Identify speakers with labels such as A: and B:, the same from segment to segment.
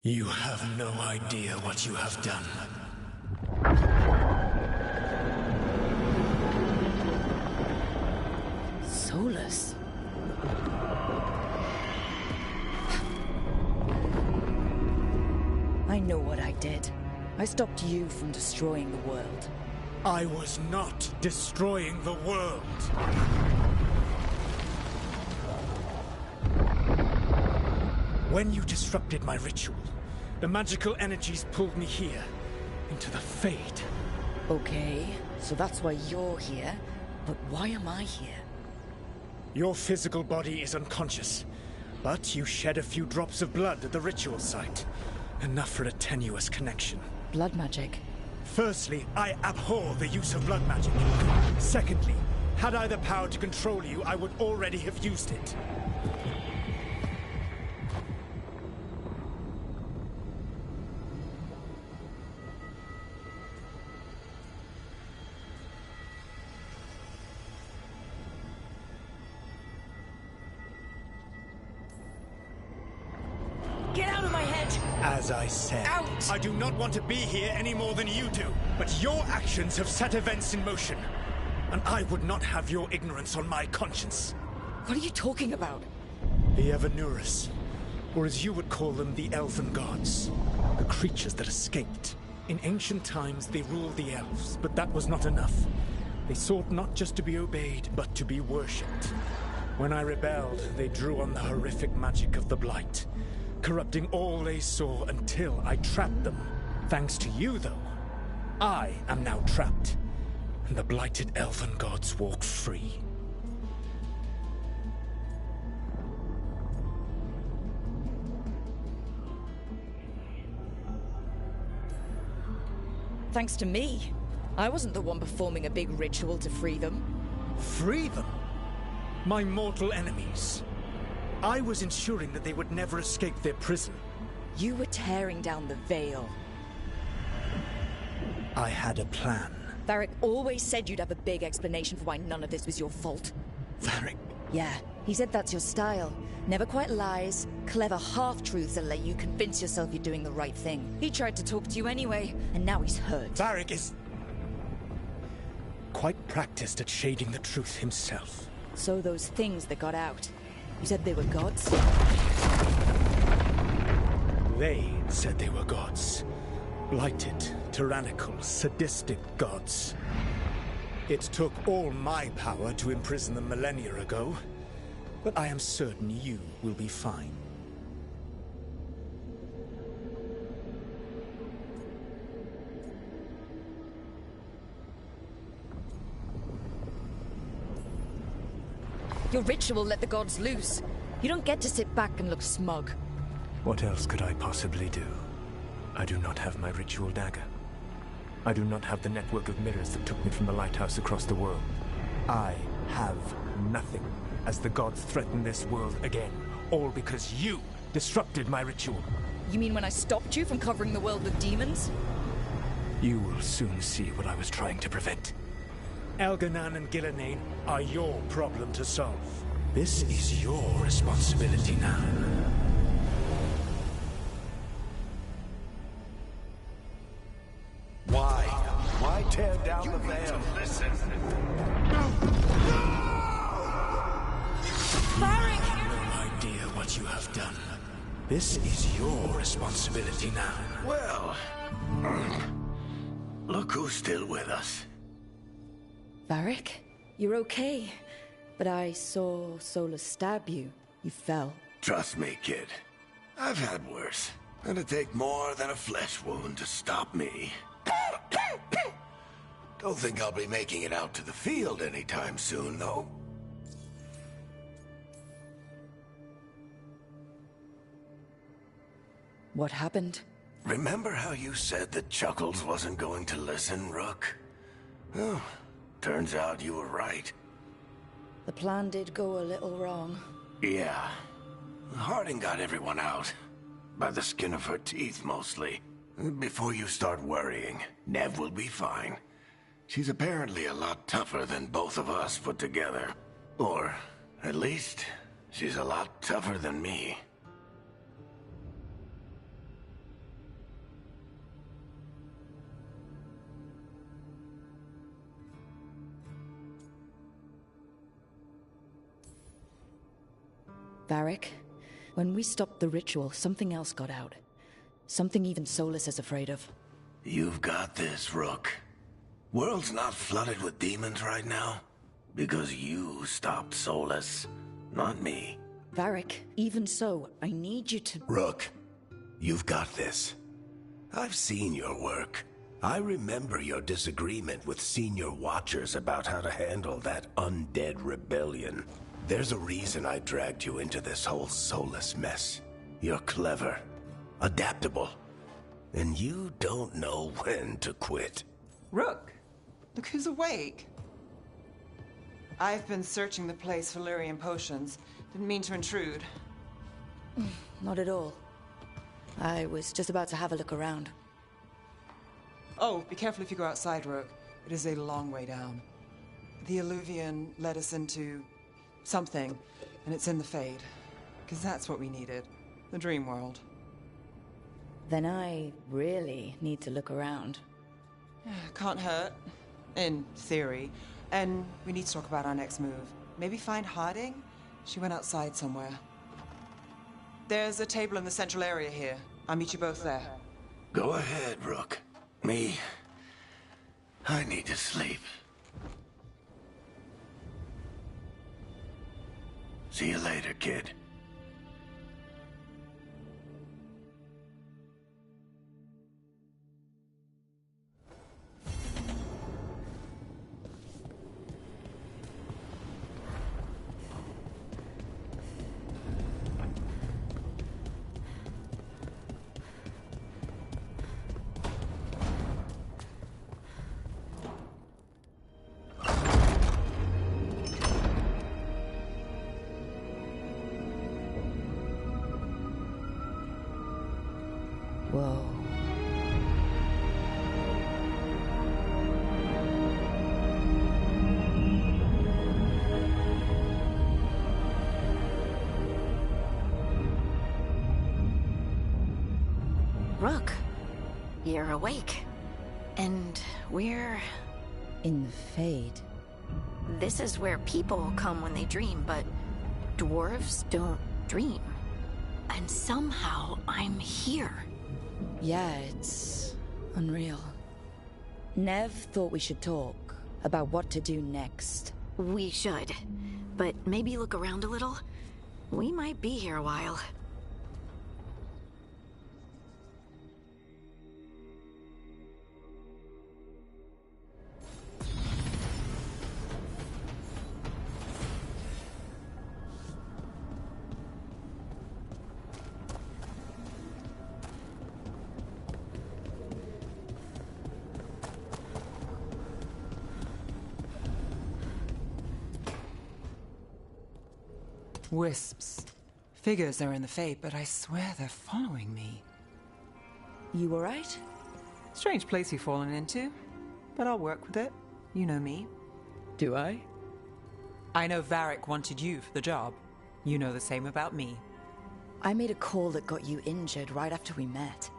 A: You have no idea what you have done.
B: Solus. I know what I did. I stopped you from destroying the world.
A: I was not destroying the world. When you disrupted my ritual, the magical energies pulled me here, into the Fade.
B: Okay, so that's why you're here. But why am I here?
A: Your physical body is unconscious, but you shed a few drops of blood at the ritual site. Enough for a tenuous connection.
B: Blood magic.
A: Firstly, I abhor the use of blood magic. Secondly, had I the power to control you, I would already have used it.
B: Get out of my head!
A: As I said,
B: Out!
A: I do not want to be here any more than you do. But your actions have set events in motion. And I would not have your ignorance on my conscience.
B: What are you talking about?
A: The Evanurus, or as you would call them, the Elven Gods. The creatures that escaped. In ancient times, they ruled the elves, but that was not enough. They sought not just to be obeyed, but to be worshipped. When I rebelled, they drew on the horrific magic of the Blight, corrupting all they saw until I trapped them. Thanks to you, though, I am now trapped, and the blighted Elven Gods walk free.
B: Thanks to me. I wasn't the one performing a big ritual to free them.
A: Free them? My mortal enemies. I was ensuring that they would never escape their prison.
B: You were tearing down the veil.
A: I had a plan.
B: Varric always said you'd have a big explanation for why none of this was your fault.
A: Varric.
B: Yeah, he said that's your style. Never quite lies, clever half-truths that let you convince yourself you're doing the right thing. He tried to talk to you anyway, and now he's hurt.
A: Varric is quite practiced at shading the truth himself.
B: So those things that got out, you said they were gods?
A: They said they were gods. Blighted, tyrannical, sadistic gods. It took all my power to imprison them millennia ago, but I am certain you will be fine.
B: Your ritual let the gods loose. You don't get to sit back and look smug.
A: What else could I possibly do? I do not have my ritual dagger. I do not have the network of mirrors that took me from the lighthouse across the world. I have nothing, as the gods threaten this world again. All because you disrupted my ritual.
B: You mean when I stopped you from covering the world with demons?
A: You will soon see what I was trying to prevent. Elganan and Gillenane are your problem to solve. This is your responsibility now.
C: Why? Why tear down the veil?
D: Listen.
B: Varric!
A: No idea what you have done. This is your responsibility now.
D: Well, look who's still with us.
B: Varric, you're okay. But I saw Solus stab you. You fell.
D: Trust me, kid. I've had worse. It'd take more than a flesh wound to stop me. Don't think I'll be making it out to the field anytime soon, though.
B: What happened?
D: Remember how you said that Chuckles wasn't going to listen, Rook? Well, turns out you were right.
B: The plan did go a little wrong.
D: Yeah. Harding got everyone out. By the skin of her teeth, mostly. Before you start worrying, Nev will be fine. She's apparently a lot tougher than both of us put together. Or, at least, she's a lot tougher than me.
B: Varric, when we stopped the ritual, something else got out. Something even Solus is afraid of.
D: You've got this, Rook. World's not flooded with demons right now. Because you stopped Solus, not me.
B: Varric, even so, I need you to...
D: Rook, you've got this. I've seen your work. I remember your disagreement with senior Watchers about how to handle that undead rebellion. There's a reason I dragged you into this whole Solus mess. You're clever, adaptable, and you don't know when to quit.
E: Rook, look who's awake. I've been searching the place for Lyrian potions. Didn't mean to intrude.
B: Not at all. I was just about to have a look around.
E: Oh, be careful if you go outside, Rook. It is a long way down. The Illuvian led us into something, and it's in the Fade. Because that's what we needed. The dream world.
B: Then I really need to look around.
E: Can't hurt. In theory. And we need to talk about our next move. Maybe find Harding? She went outside somewhere. There's a table in the central area here. I'll meet you both there.
D: Go ahead, Rook. I need to sleep. See you later, kid.
B: Whoa.
F: Rook, you're awake. And we're...
B: In the Fade.
F: This is where people come when they dream, but dwarves don't dream. And somehow I'm here.
B: Yeah, it's unreal. Nev thought we should talk about what to do next.
F: We should. But maybe look around a little. We might be here a while.
E: Wisps. Figures are in the Fade, but I swear they're following me.
B: You alright?
E: Strange place you've fallen into, but I'll work with it. You know me.
B: Do I?
E: I know Varric wanted you for the job. You know the same about me.
B: I made a call that got you injured right after we met.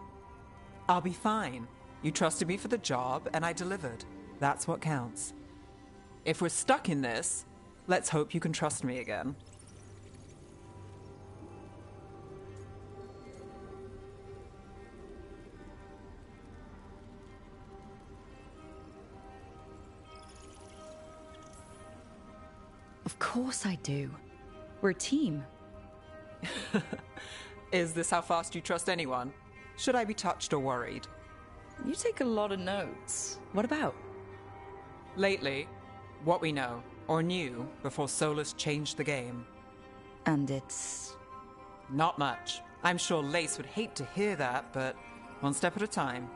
E: I'll be fine. You trusted me for the job, and I delivered. That's what counts. If we're stuck in this, let's hope you can trust me again.
B: Of course I do. We're a team.
E: Is this how fast you trust anyone? Should I be touched or worried?
B: You take a lot of notes. What about?
E: Lately, what we know, or knew, before Solus changed the game.
B: And it's...
E: Not much. I'm sure Lace would hate to hear that, but one step at a time.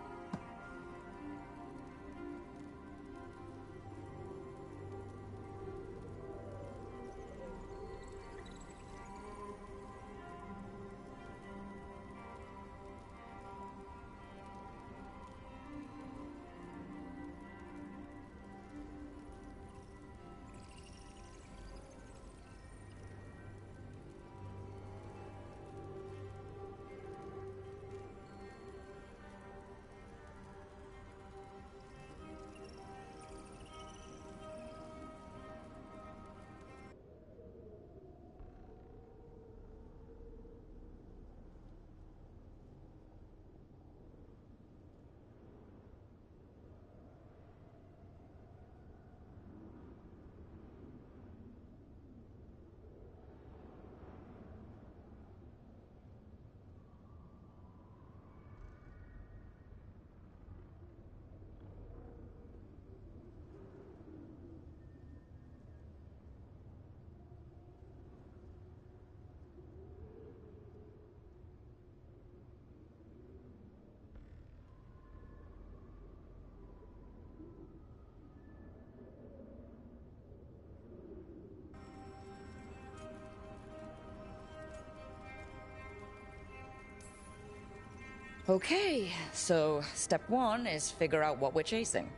B: Okay, so step one is figure out what we're chasing.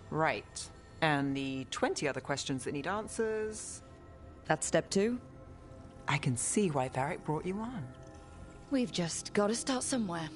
E: Right. And the 20 other questions that need answers...
B: That's step two?
E: I can see why Varric brought you on.
B: We've just got to start somewhere.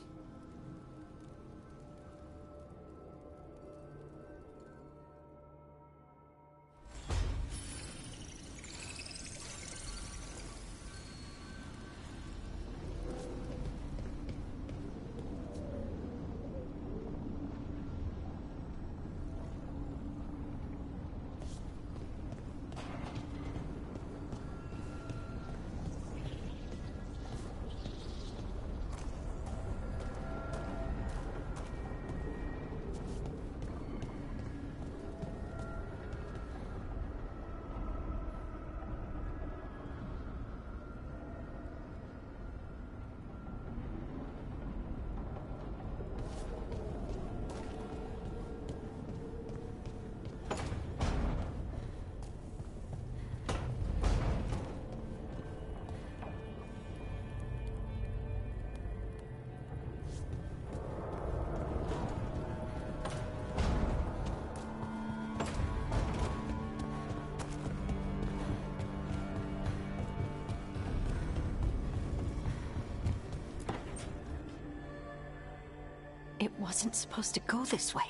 F: It wasn't supposed to go this way.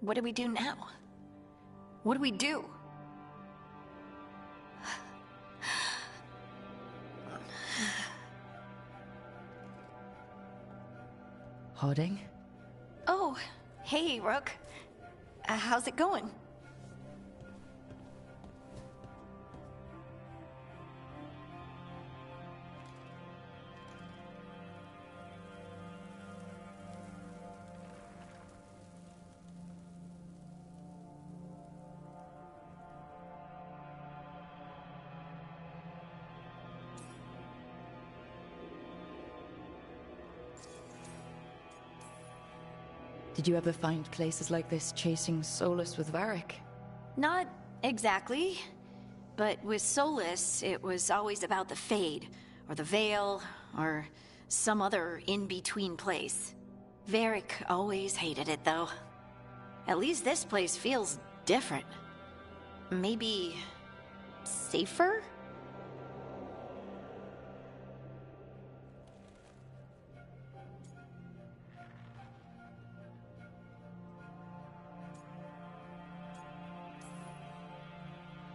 F: What do we do now? What do we do?
B: Harding?
F: Oh, hey, Rook. How's it going?
B: Did you ever find places like this chasing Solus with Varric?
F: Not exactly. But with Solus, it was always about the Fade, or the Veil, or some other in-between place. Varric always hated it, though. At least this place feels different. Maybe... safer?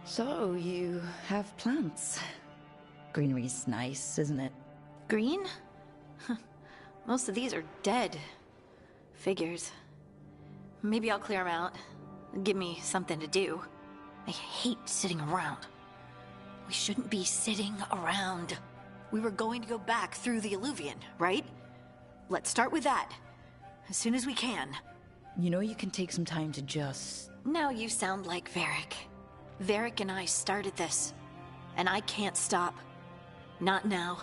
B: So, you have plants. Greenery's nice, isn't it?
F: Green? Most of these are dead. Figures. Maybe I'll clear them out. Give me something to do. I hate sitting around. We shouldn't be sitting around. We were going to go back through the Illuvian, right? Let's start with that. As soon as we can.
B: You know you can take some time to just...
F: Now you sound like Varric. Varric and I started this. And I can't stop. Not now.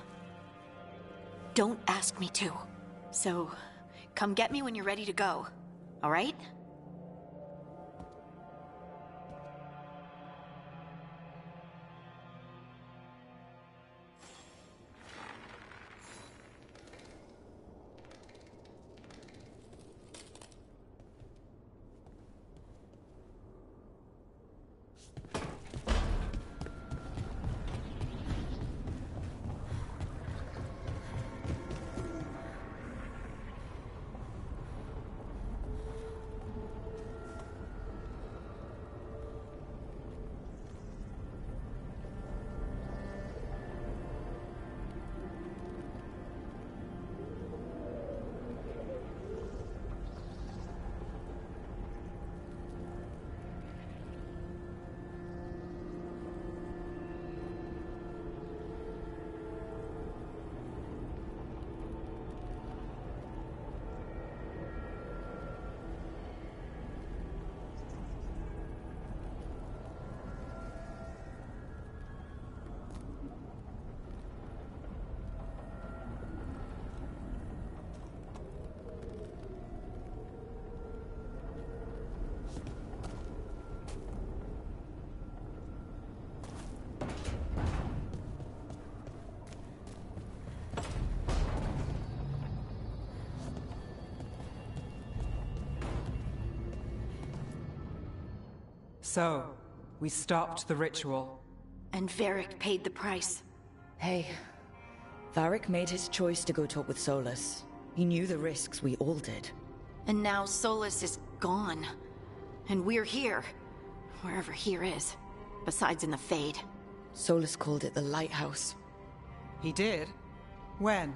F: Don't ask me to. So, come get me when you're ready to go. All right?
E: So, we stopped the ritual.
F: And Varric paid the price.
B: Hey, Varric made his choice to go talk with Solus. He knew the risks, we all did.
F: And now Solus is gone. And we're here. Wherever here is. Besides in the Fade.
B: Solus called it the Lighthouse.
E: He did? When?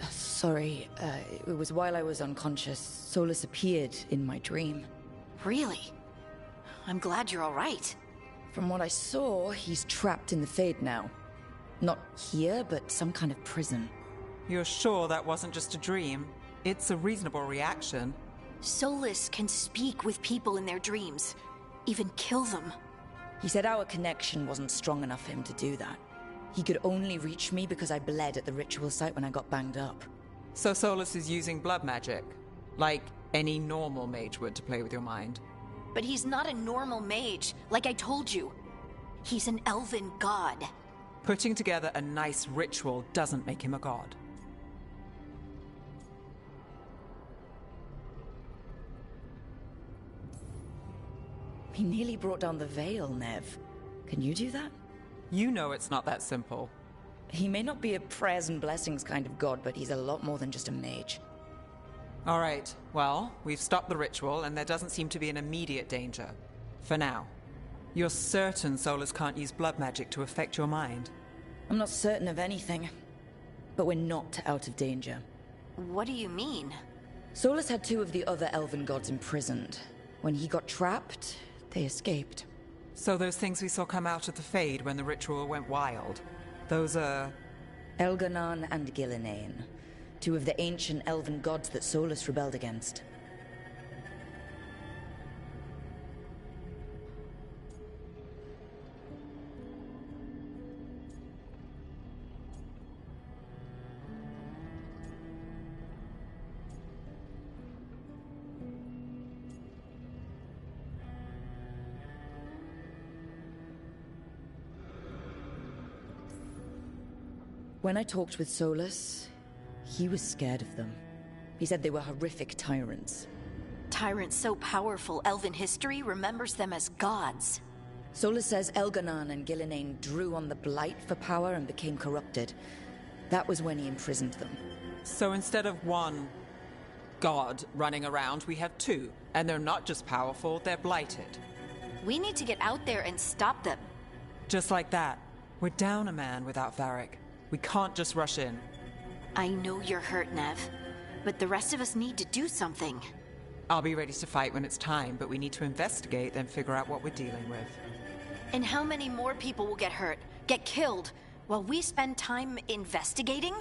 B: Sorry, it was while I was unconscious. Solus appeared in my dream.
F: Really? I'm glad you're all right.
B: From what I saw, he's trapped in the Fade now. Not here, but some kind of prison.
E: You're sure that wasn't just a dream? It's a reasonable reaction.
F: Solus can speak with people in their dreams. Even kill them.
B: He said our connection wasn't strong enough for him to do that. He could only reach me because I bled at the ritual site when I got banged up.
E: So Solus is using blood magic? Like any normal mage would to play with your mind?
F: But he's not a normal mage, like I told you. He's an elven god.
E: Putting together a nice ritual doesn't make him a god.
B: He nearly brought down the veil, Nev. Can you do that?
E: You know it's not that simple.
B: He may not be a prayers and blessings kind of god, but he's a lot more than just a mage.
E: All right, well, we've stopped the ritual and there doesn't seem to be an immediate danger. For now. You're certain Solus can't use blood magic to affect your mind?
B: I'm not certain of anything, but we're not out of danger.
F: What do you mean?
B: Solus had two of the other elven gods imprisoned. When he got trapped, they escaped.
E: So those things we saw come out of the Fade when the ritual went wild, those are...
B: Elganon and Gillenane, two of the ancient elven gods that Solus rebelled against. When I talked with Solus, he was scared of them. He said they were horrific tyrants.
F: Tyrants so powerful, elven history remembers them as gods.
B: Solus says Elganon and Gillenane drew on the Blight for power and became corrupted. That was when he imprisoned them.
E: So instead of one god running around, we have two. And they're not just powerful, they're blighted.
F: We need to get out there and stop them.
E: Just like that. We're down a man without Varric. We can't just rush in.
F: I know you're hurt, Nev, but the rest of us need to do something.
E: I'll be ready to fight when it's time, but we need to investigate and figure out what we're dealing with.
F: And how many more people will get hurt, get killed, while we spend time investigating?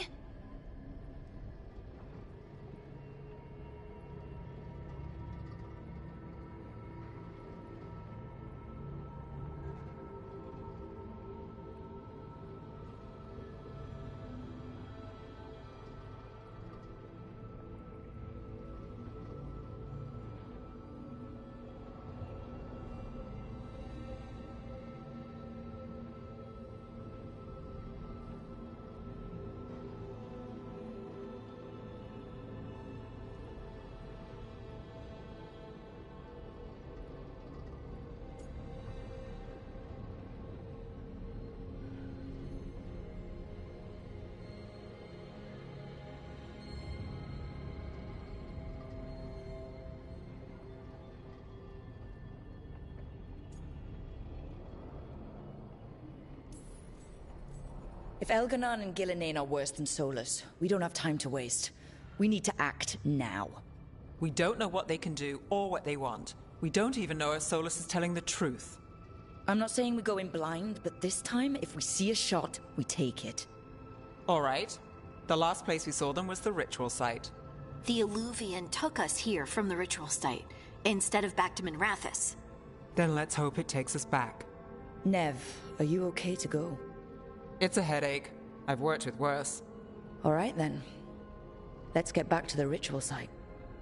B: If Elganon and Gillenane are worse than Solus, we don't have time to waste. We need to act now.
E: We don't know what they can do or what they want. We don't even know if Solus is telling the truth.
B: I'm not saying we go in blind, but this time, if we see a shot, we take it.
E: All right. The last place we saw them was the ritual site.
F: The Eluvian took us here from the ritual site, instead of back to Minrathous.
E: Then let's hope it takes us back.
B: Nev, are you okay to go?
E: It's a headache. I've worked with worse.
B: All right then. Let's get back to the ritual site.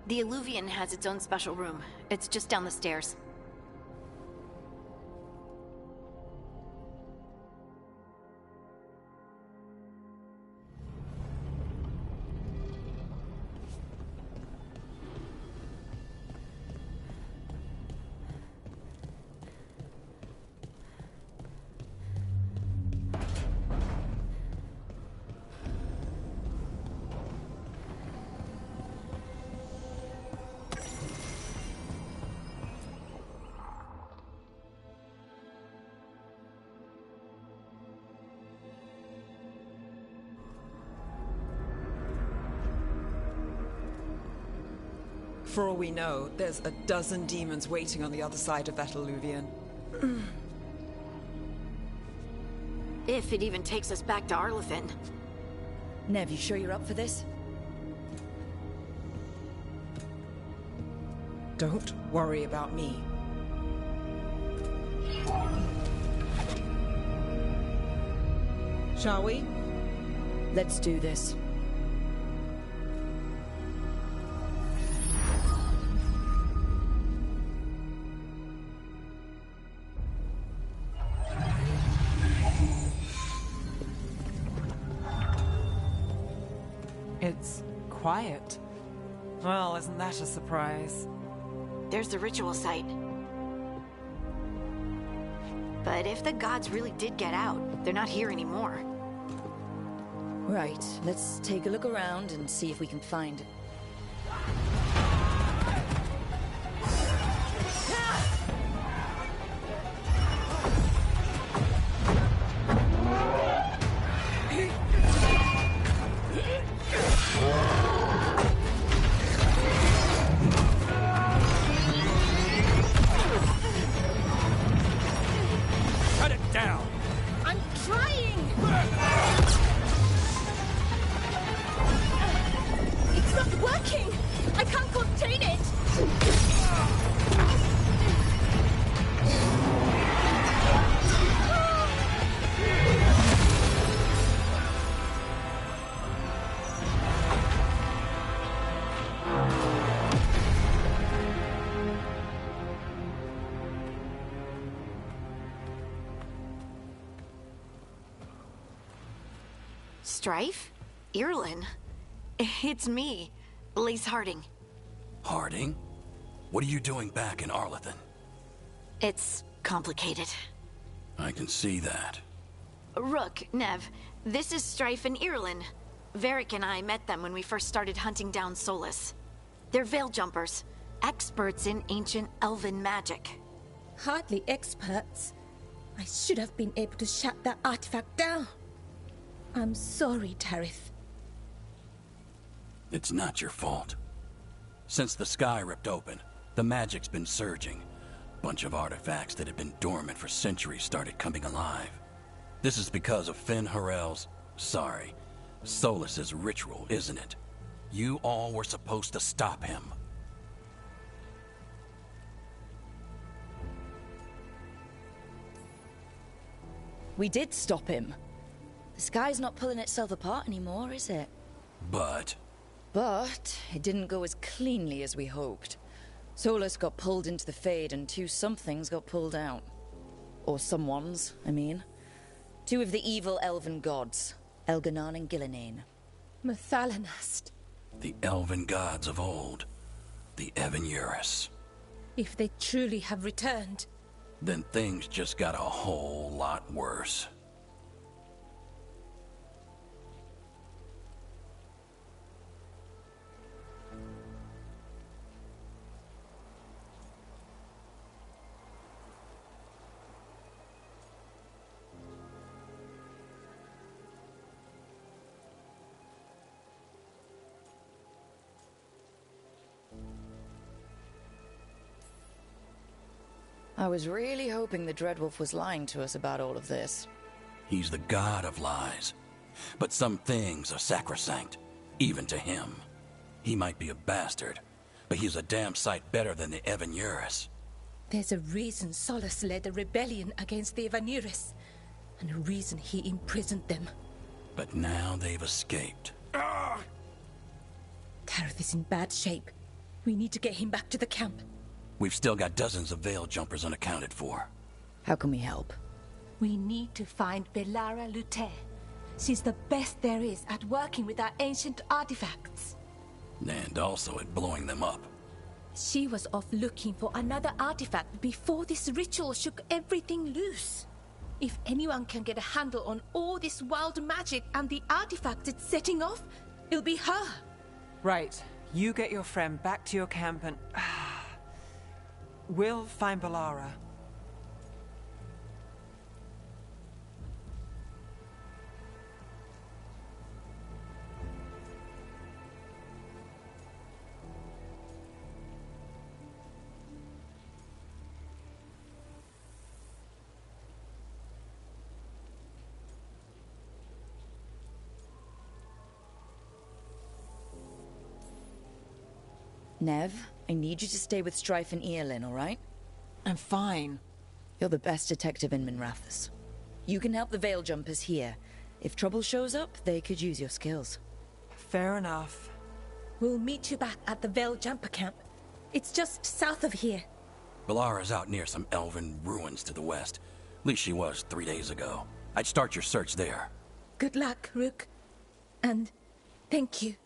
F: The Illuvian has its own special room. It's just down the stairs.
E: For all we know, there's a dozen demons waiting on the other side of that Illuvian.
F: If it even takes us back to Arlathan.
B: Nev, you sure you're up for this?
E: Don't worry about me. Shall we?
B: Let's do this.
E: It's quiet. Well, isn't that a surprise?
F: There's the ritual site. But if the gods really did get out, they're not here anymore.
B: Right, let's take a look around and see if we can find it.
A: Cut it down!
B: I'm trying! It's not working! I can't contain it!
F: Strife? Irlin? It's me, Lace Harding.
G: Harding? What are you doing back in Arlathan?
F: It's complicated.
G: I can see that.
F: Rook, Nev, this is Strife and Irlin. Varric and I met them when we first started hunting down Solus. They're Veil Jumpers, experts in ancient elven magic.
H: Hardly experts. I should have been able to shut that artifact down. I'm sorry, Tarith.
G: It's not your fault. Since the sky ripped open, the magic's been surging. Bunch of artifacts that had been dormant for centuries started coming alive. This is because of Finn Harel's... sorry, Solus's ritual, isn't it? You all were supposed to stop him.
B: We did stop him. The sky's not pulling itself apart anymore, is it?
G: But
B: it didn't go as cleanly as we hoped. Solus got pulled into the Fade and two somethings got pulled out. Or someones, I mean. Two of the evil elven gods, Elganon and Gillinane.
H: Mathalanast.
G: the elven gods of old, the Evan-Urus.
H: If they truly have returned,
G: Then things just got a whole lot worse.
B: I was really hoping the Dreadwolf was lying to us about all of this.
G: He's the god of lies. But some things are sacrosanct, even to him. He might be a bastard, but he's a damn sight better than the Evan-Urus.
H: there's a reason Solus led a rebellion against the Evan-Urus, and a reason he imprisoned them.
G: But now they've escaped.
H: Tareth is in bad shape. We need to get him back to the camp.
G: We've still got dozens of Veil Jumpers unaccounted for.
B: How can we help?
H: We need to find Belara Lute. She's the best there is at working with our ancient artifacts.
G: And also at blowing them up.
H: She was off looking for another artifact before this ritual shook everything loose. If anyone can get a handle on all this wild magic and the artifact it's setting off, it'll be her.
E: Right. You get your friend back to your camp and... we'll find Belara.
B: Nev, I need you to stay with Strife and Eolin, all right?
E: I'm fine.
B: You're the best detective in Minrathous. You can help the Veil Jumpers here. If trouble shows up, they could use your skills.
E: Fair enough.
H: We'll meet you back at the Veil Jumper camp. It's just south of here.
G: Belara's out near some elven ruins to the west. At least she was 3 days ago. I'd start your search there.
H: Good luck, Rook. And thank you.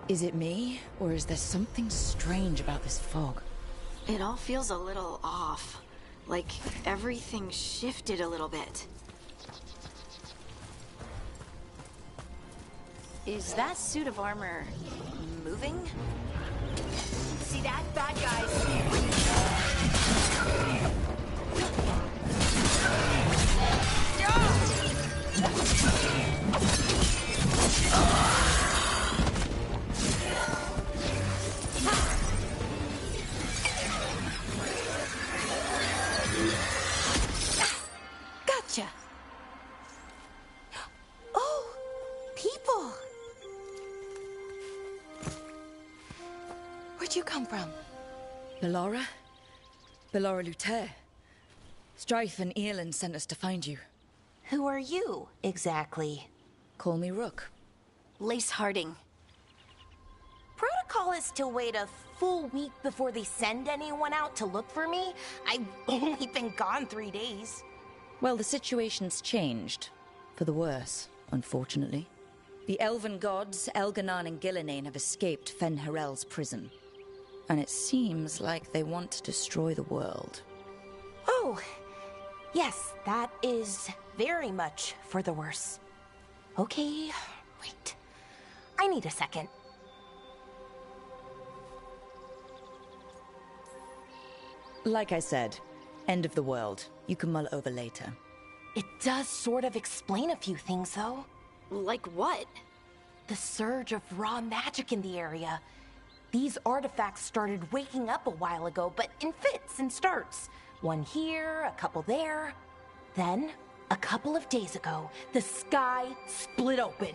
B: Is it me, or is there something strange about this fog?
F: It all feels a little off. Like everything shifted a little bit. Is that suit of armor moving? See that? Bad
H: Gotcha. Oh, people.
I: Where'd you come from?
B: Belara? Belara Lute. Strife and Eolin sent us to find you.
I: Who are you, exactly?
B: Call me Rook.
F: Lace Harding.
I: Protocol is to wait a full week before they send anyone out to look for me. I've only been gone 3 days.
B: Well, the situation's changed. For the worse, unfortunately. The elven gods, Elganan and Gillinane, have escaped Fen Harel's prison. And it seems like they want to destroy the world.
I: Oh, yes, that is very much for the worse. Okay, wait. I need a second.
B: Like I said, end of the world. You can mull it over later.
I: It does sort of explain a few things, though.
F: Like what?
I: The surge of raw magic in the area. These artifacts started waking up a while ago, but in fits and starts. One here, a couple there. Then, a couple of days ago, the sky split open.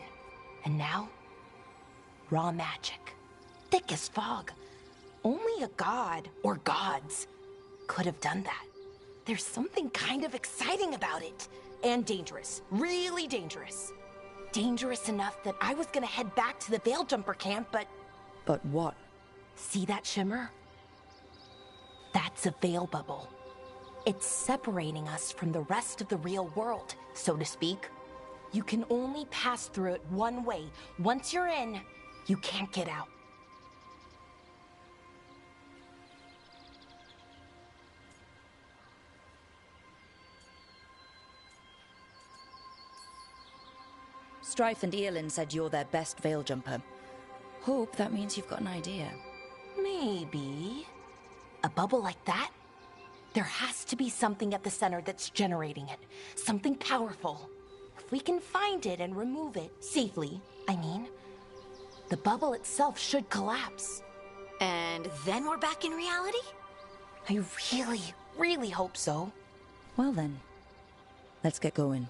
I: And now, raw magic. Thick as fog. Only a god, or gods, could have done that. There's something kind of exciting about it. And dangerous. Really dangerous. Dangerous enough that I was gonna head back to the Veil Jumper camp, but...
B: But what?
I: See that shimmer? That's a veil bubble. It's separating us from the rest of the real world, so to speak. You can only pass through it one way. Once you're in, you can't get out.
B: Strife and Eolin said you're their best Veil Jumper. Hope that means you've got an idea.
I: Maybe. A bubble like that? There has to be something at the center that's generating it. Something powerful. If we can find it and remove it, safely, I mean, the bubble itself should collapse.
F: And then we're back in reality?
I: I really, really hope so.
B: Well then, let's get going.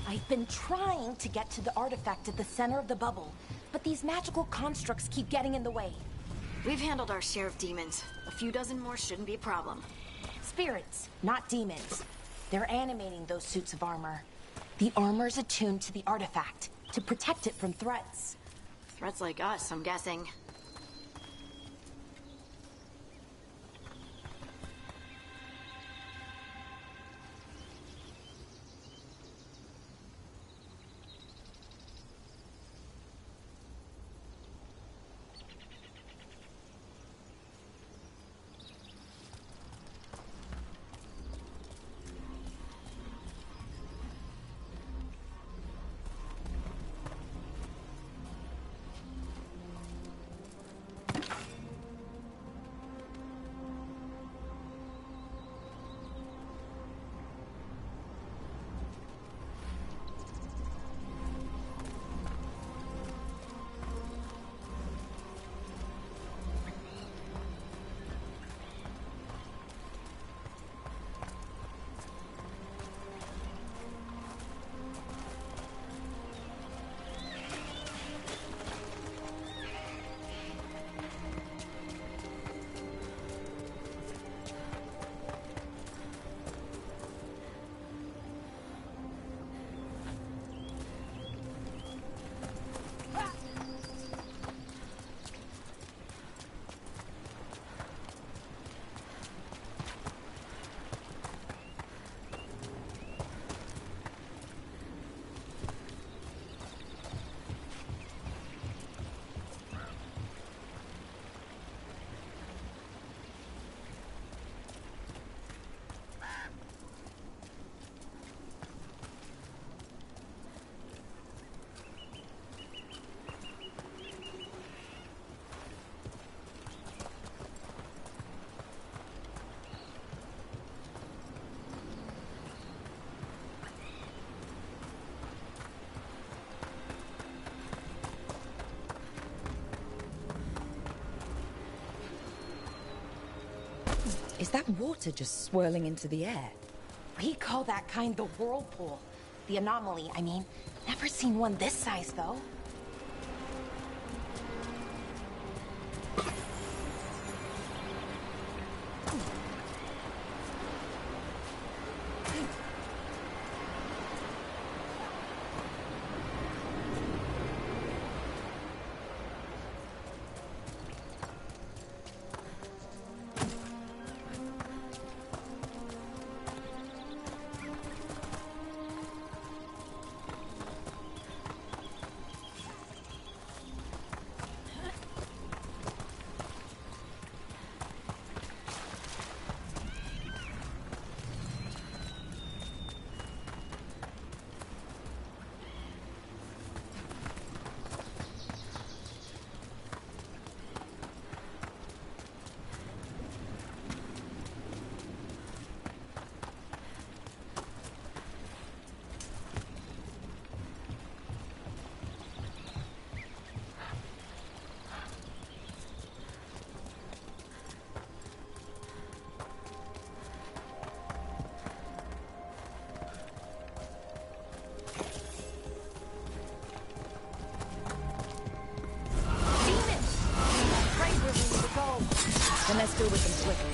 I: I've been trying to get to the artifact at the center of the bubble, but these magical constructs keep getting in the way.
F: We've handled our share of demons. A few dozen more shouldn't be a problem.
I: Spirits, not demons. They're animating those suits of armor. The armor's attuned to the artifact, to protect it from threats.
F: Threats like us, I'm guessing.
B: Is that water just swirling into the air?
I: We call that kind the whirlpool. The anomaly, I mean. Never seen one this size, though.
B: Then let's deal with them quickly.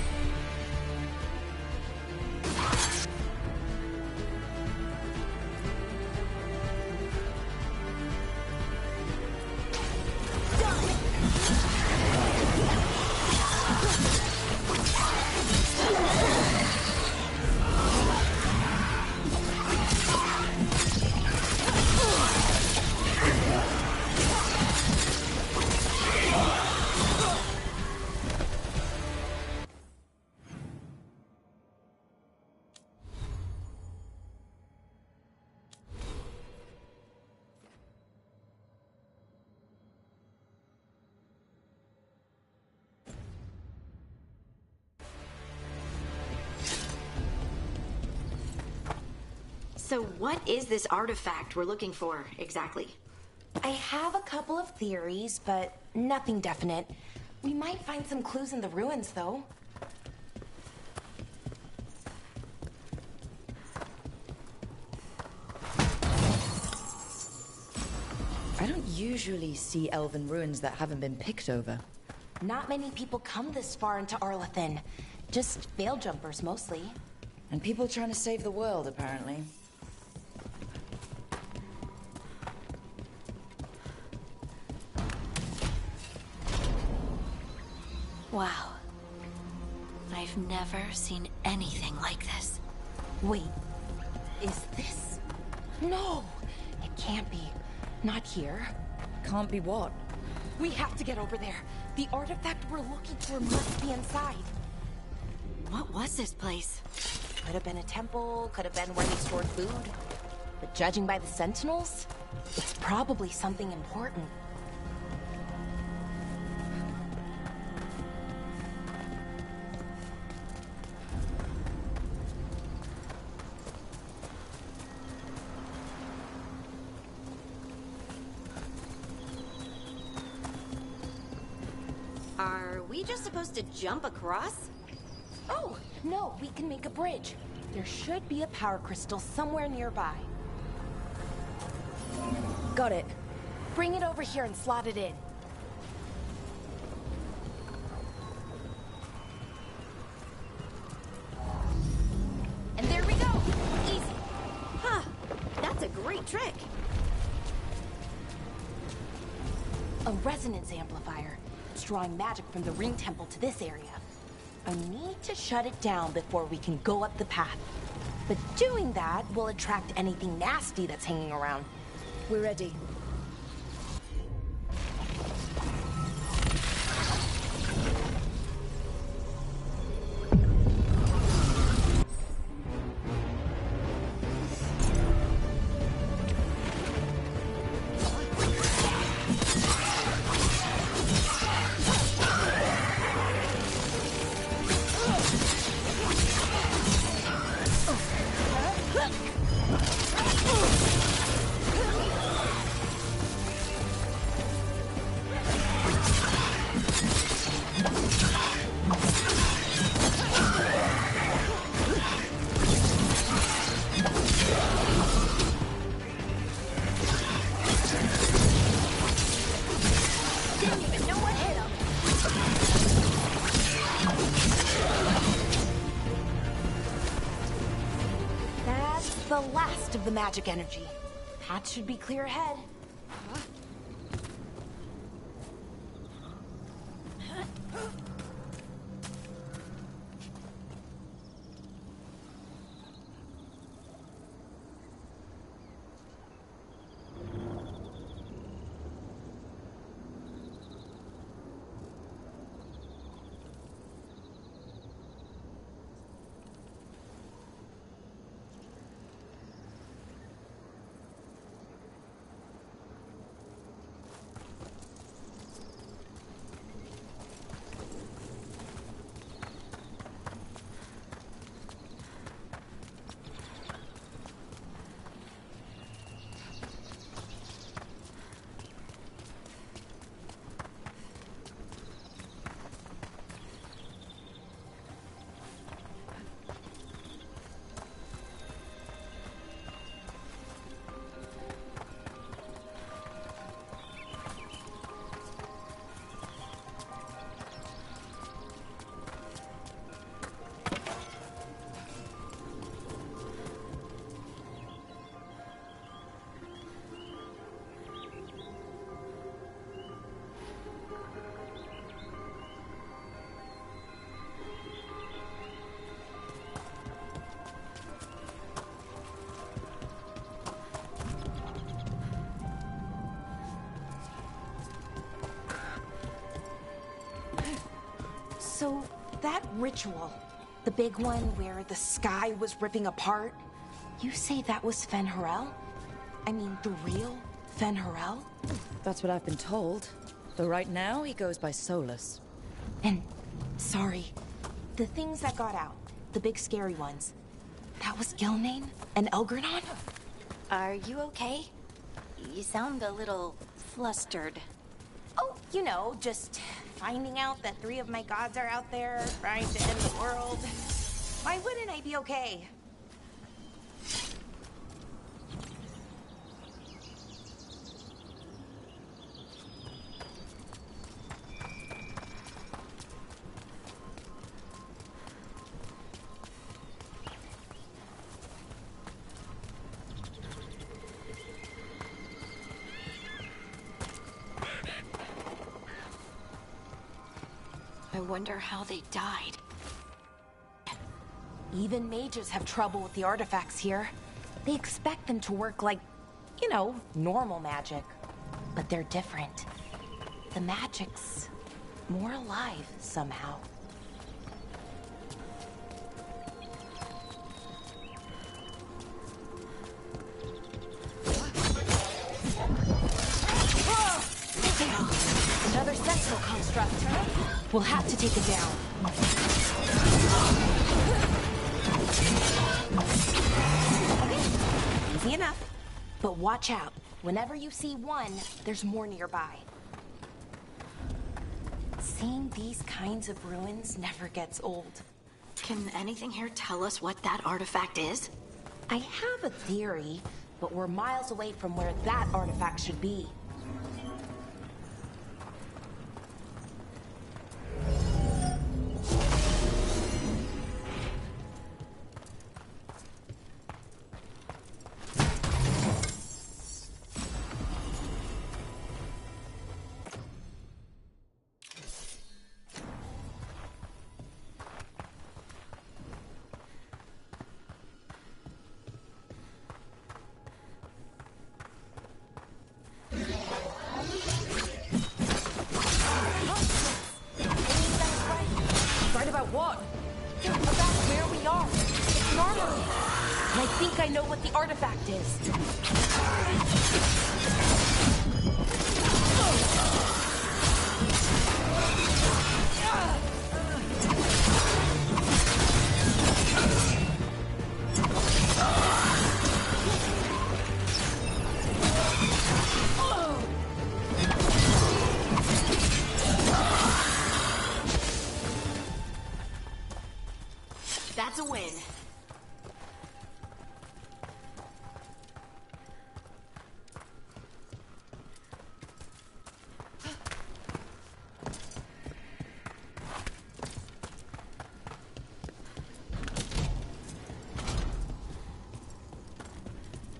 F: So what is this artifact we're looking for, exactly?
I: I have a couple of theories, but nothing definite. We might find some clues in the ruins, though.
B: I don't usually see elven ruins that haven't been picked over.
I: Not many people come this far into Arlathan. Just veil jumpers, mostly.
B: And people trying to save the world, apparently.
F: Wow. I've never seen anything like this.
I: Wait, is this? No, it can't be. Not here.
B: Can't be what?
I: We have to get over there. The artifact we're looking for must be inside.
F: What was this place?
I: Could have been a temple, could have been where they stored food. But judging by the sentinels, it's probably something important.
F: Are we just supposed to jump across?
I: Oh, no, we can make a bridge. There should be a power crystal somewhere nearby.
B: Got it.
I: Bring it over here and slot it in.
F: And there we go! Easy! Huh, that's a great trick!
I: A resonance amplifier. It's drawing magic from the ring temple to this area. I need to shut it down before we can go up the path. But doing that will attract anything nasty that's hanging around.
B: We're ready.
I: The last of the magic energy. Path should be clear ahead. So, that ritual, the big one where the sky was ripping apart, you say that was Fen'Harel? I mean, the real Fen'Harel?
B: That's what I've been told. Though right now, he goes by Solus.
I: And, sorry, the things that got out, the big scary ones, That was Gilnane and Elgranon?
F: Are you okay? You sound a little flustered.
I: Oh, you know, just finding out that 3 of my gods are out there trying to end the world. Why wouldn't I be okay?
F: I wonder how they died.
I: Even mages have trouble with the artifacts here. They expect them to work like, you know, normal magic. But they're different. The magic's more alive somehow. Another sentinel construct. We'll have to take it down. Easy enough. But watch out. Whenever you see one, there's more nearby. Seeing these kinds of ruins never gets old.
F: Can anything here tell us what that artifact is?
I: I have a theory, but we're miles away from where that artifact should be. What? About where we are. It's an armory. And I think I know what the artifact is.
F: That's a win.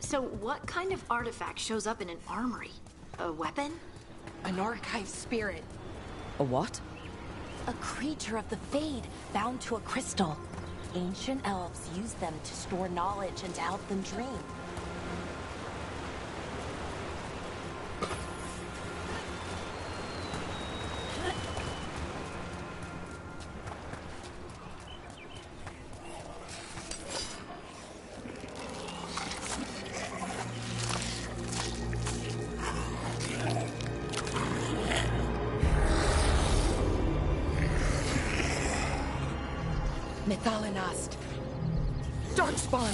F: So what kind of artifact shows up in an armory? A weapon?
I: An archive spirit.
B: A what?
I: A creature of the Fade, bound to a crystal. Ancient elves used them to store knowledge and to help them dream. Methalinast. Darkspawn.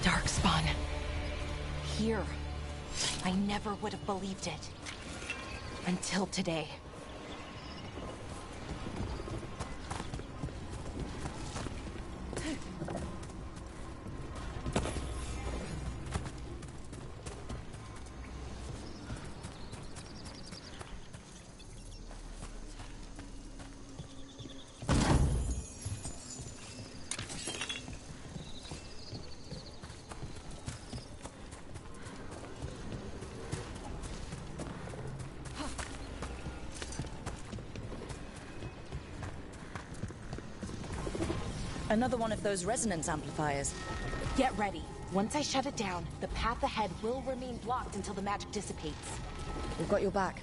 I: Darkspawn. Here. I never would have believed it. Until today.
B: Another one of those resonance amplifiers.
I: Get ready. Once I shut it down, the path ahead will remain blocked until the magic dissipates.
B: We've got your back.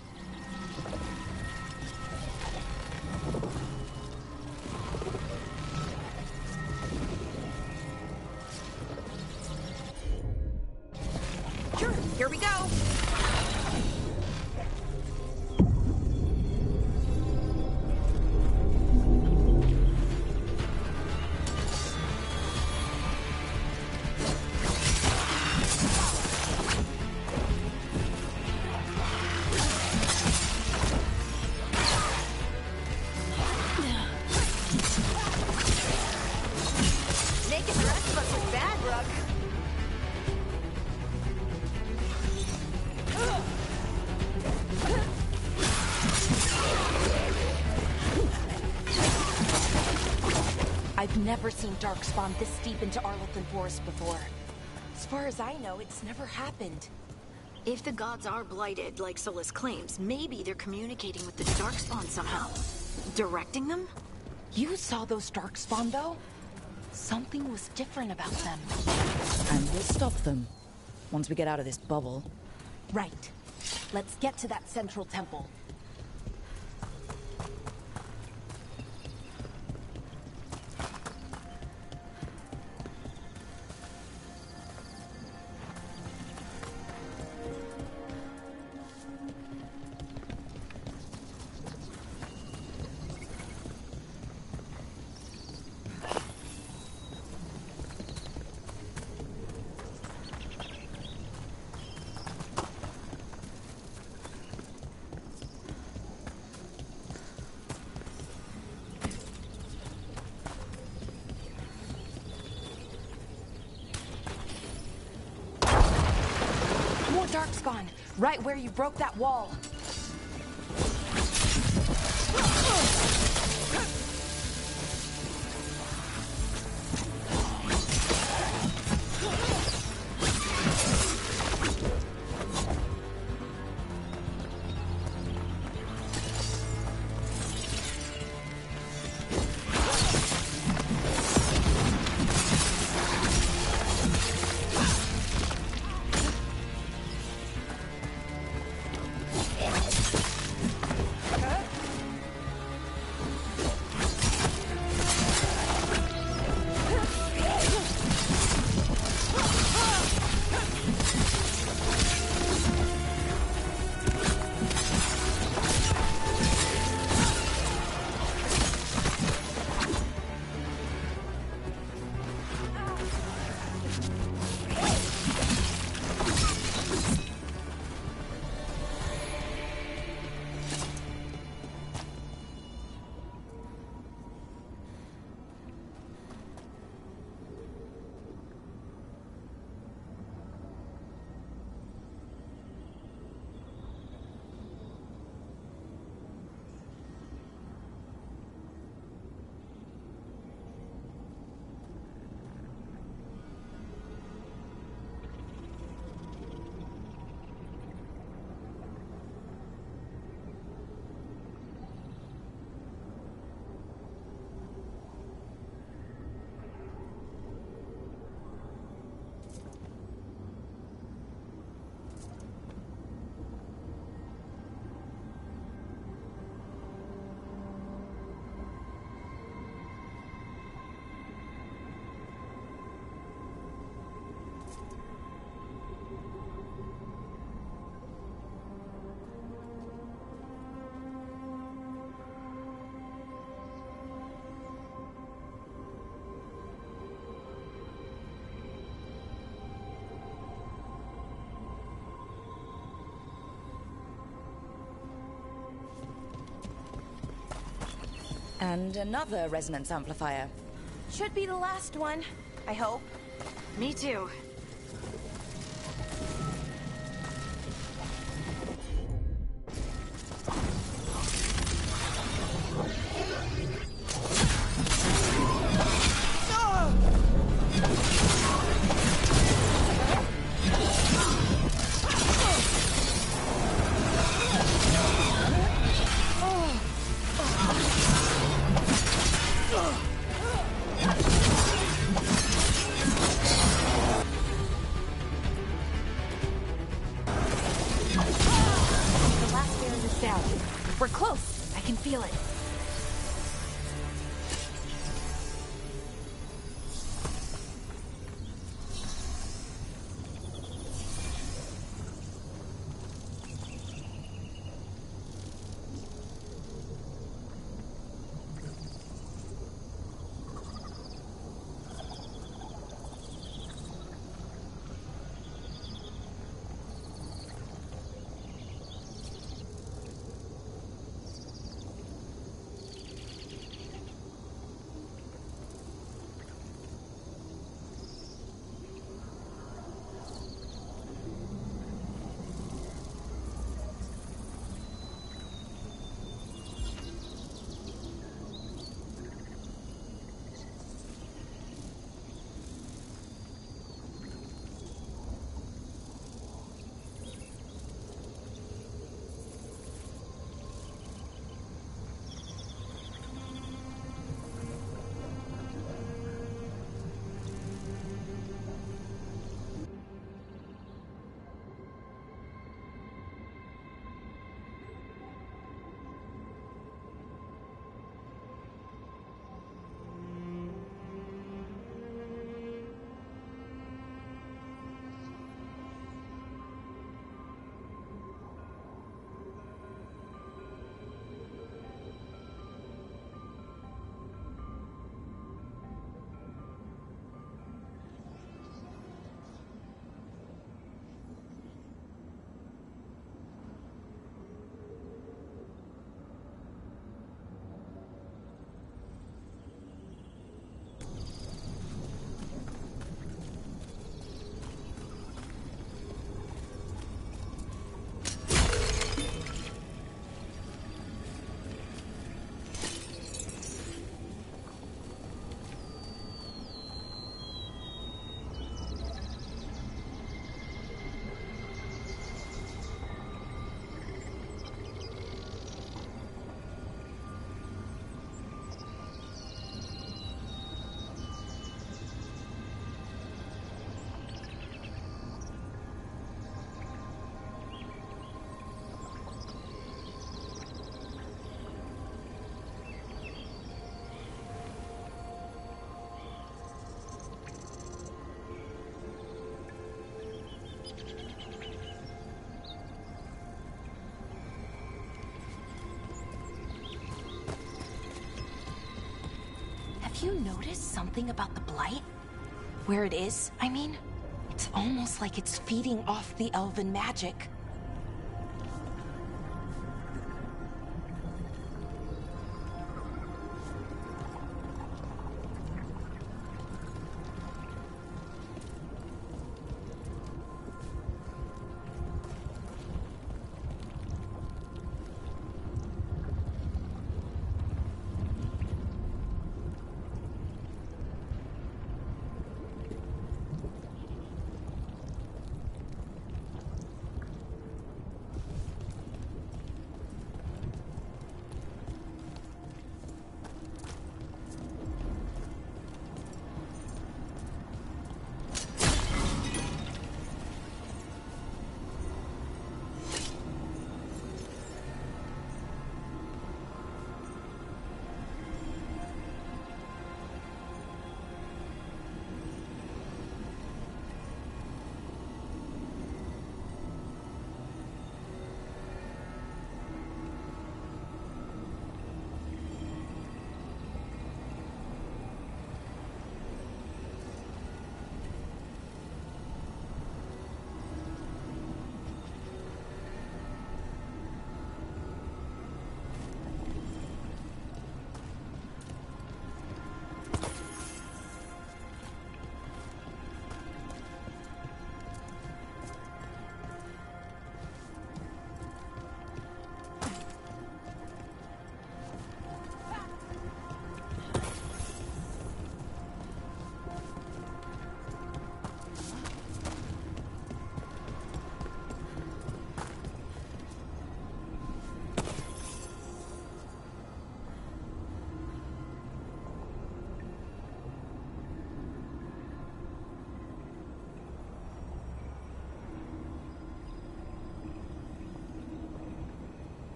I: Here we go. Making the rest of us look bad, Rook. I've never seen Darkspawn this deep into Arlington Forest before. As far as I know, it's never happened.
F: If the gods are blighted, like Solus claims, maybe they're communicating with the Darkspawn somehow. Directing them?
I: You saw those Darkspawn, though? Something was different about them.
B: And we'll stop them. Once we get out of this bubble.
I: Right. Let's get to that central temple. Darkspawn, right where you broke that wall.
B: And another resonance amplifier.
I: Should be the last one, I hope.
F: Me too.
I: Have you noticed something about the Blight? Where it is, I mean? It's almost like it's feeding off the elven magic.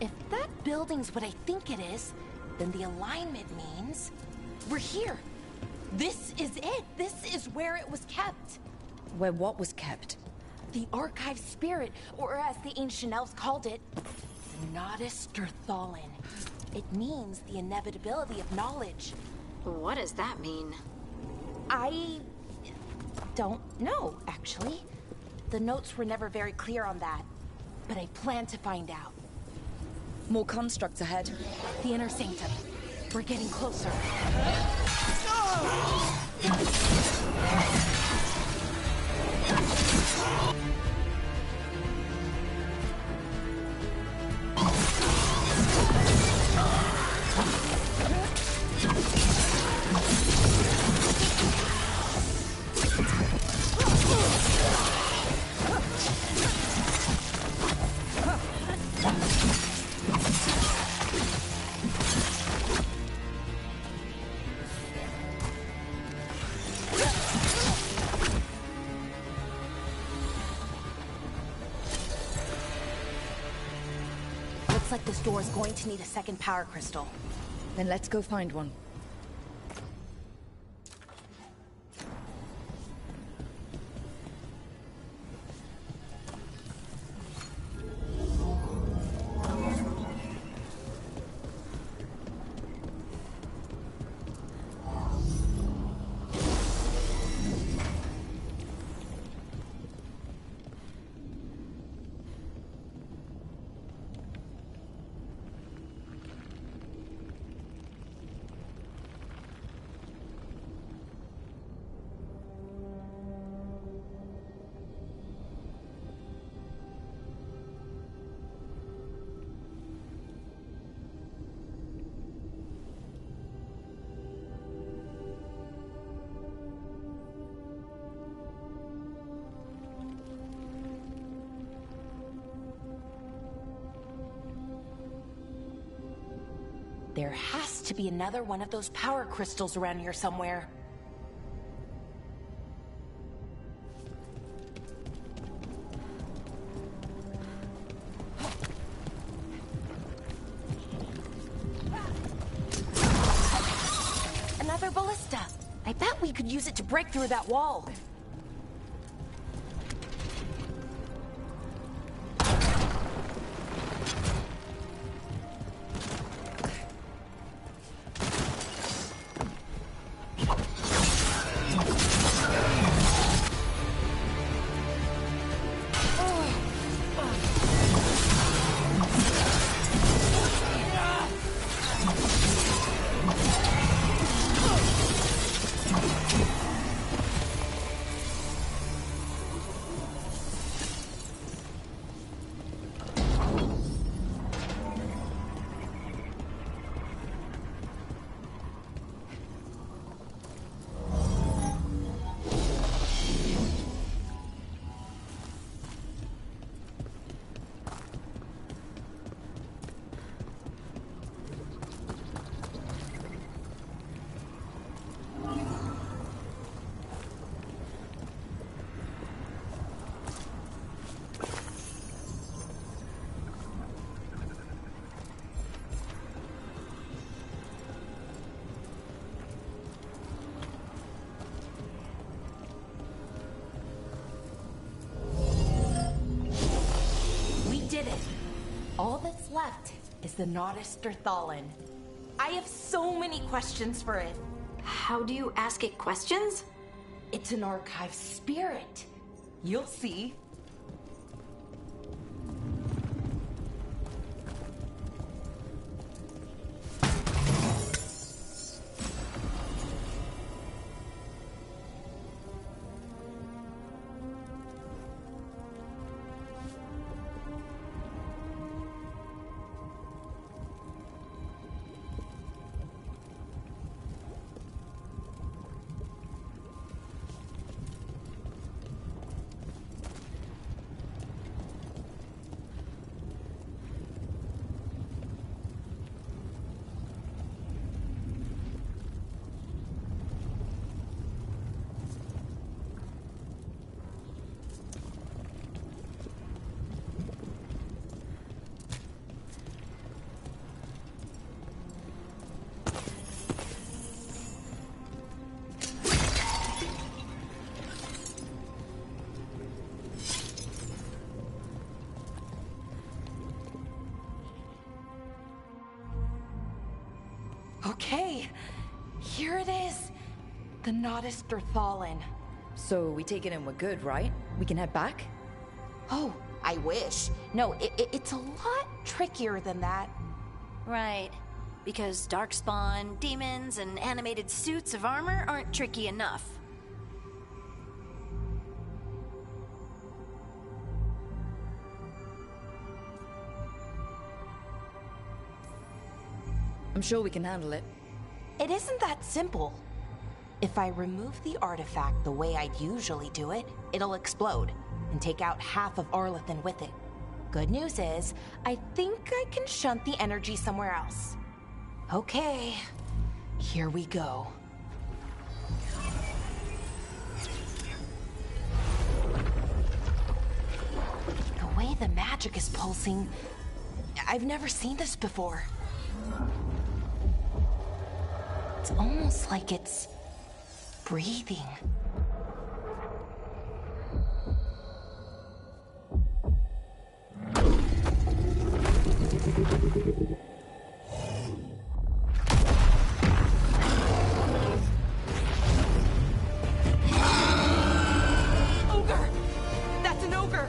I: If that building's what I think it is, then the alignment means we're here. This is it. This is where it was kept.
B: Where what was kept?
I: The Archive Spirit, or as the ancient elves called it, the Nodus Sturthalin. It means the inevitability of knowledge.
F: What does that mean?
I: I don't know, actually. The notes were never very clear on that, but I plan to find out.
B: More constructs ahead.
I: The Inner Sanctum. We're getting closer. Looks like this door is going to need a second power crystal.
B: Then let's go find one.
I: There has to be another one of those power crystals around here somewhere. Another ballista. I bet we could use it to break through that wall. All that's left is the Nodus Derthalin. I have so many questions for it.
F: How do you ask it questions?
I: It's an archive spirit. You'll see. Okay, here it is. The Nodus Derthalin.
B: So we take it and we're good, right? We can head back?
I: Oh, I wish. No, it's a lot trickier than that.
F: Right. Because darkspawn, demons, and animated suits of armor aren't tricky enough.
B: I'm sure we can handle it.
I: It isn't that simple. If I remove the artifact the way I'd usually do it, it'll explode and take out half of Arlathan with it. Good news is, I think I can shunt the energy somewhere else. Okay, here we go. The way the magic is pulsing, I've never seen this before. It's almost like it's breathing. Ogre! That's an ogre!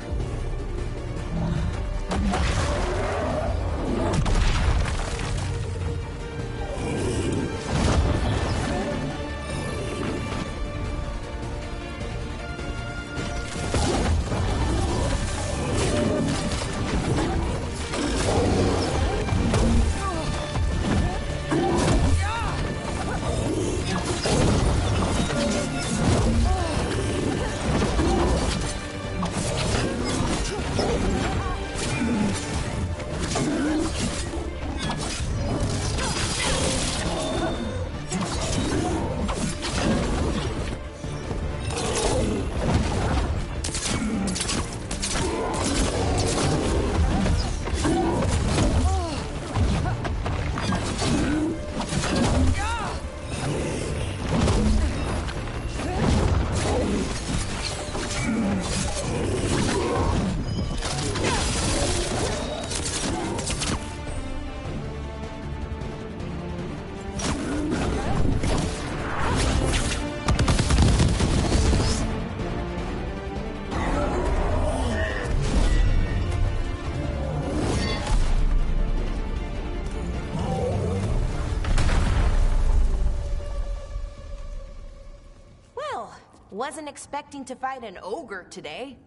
I: Wasn't expecting to fight an ogre today.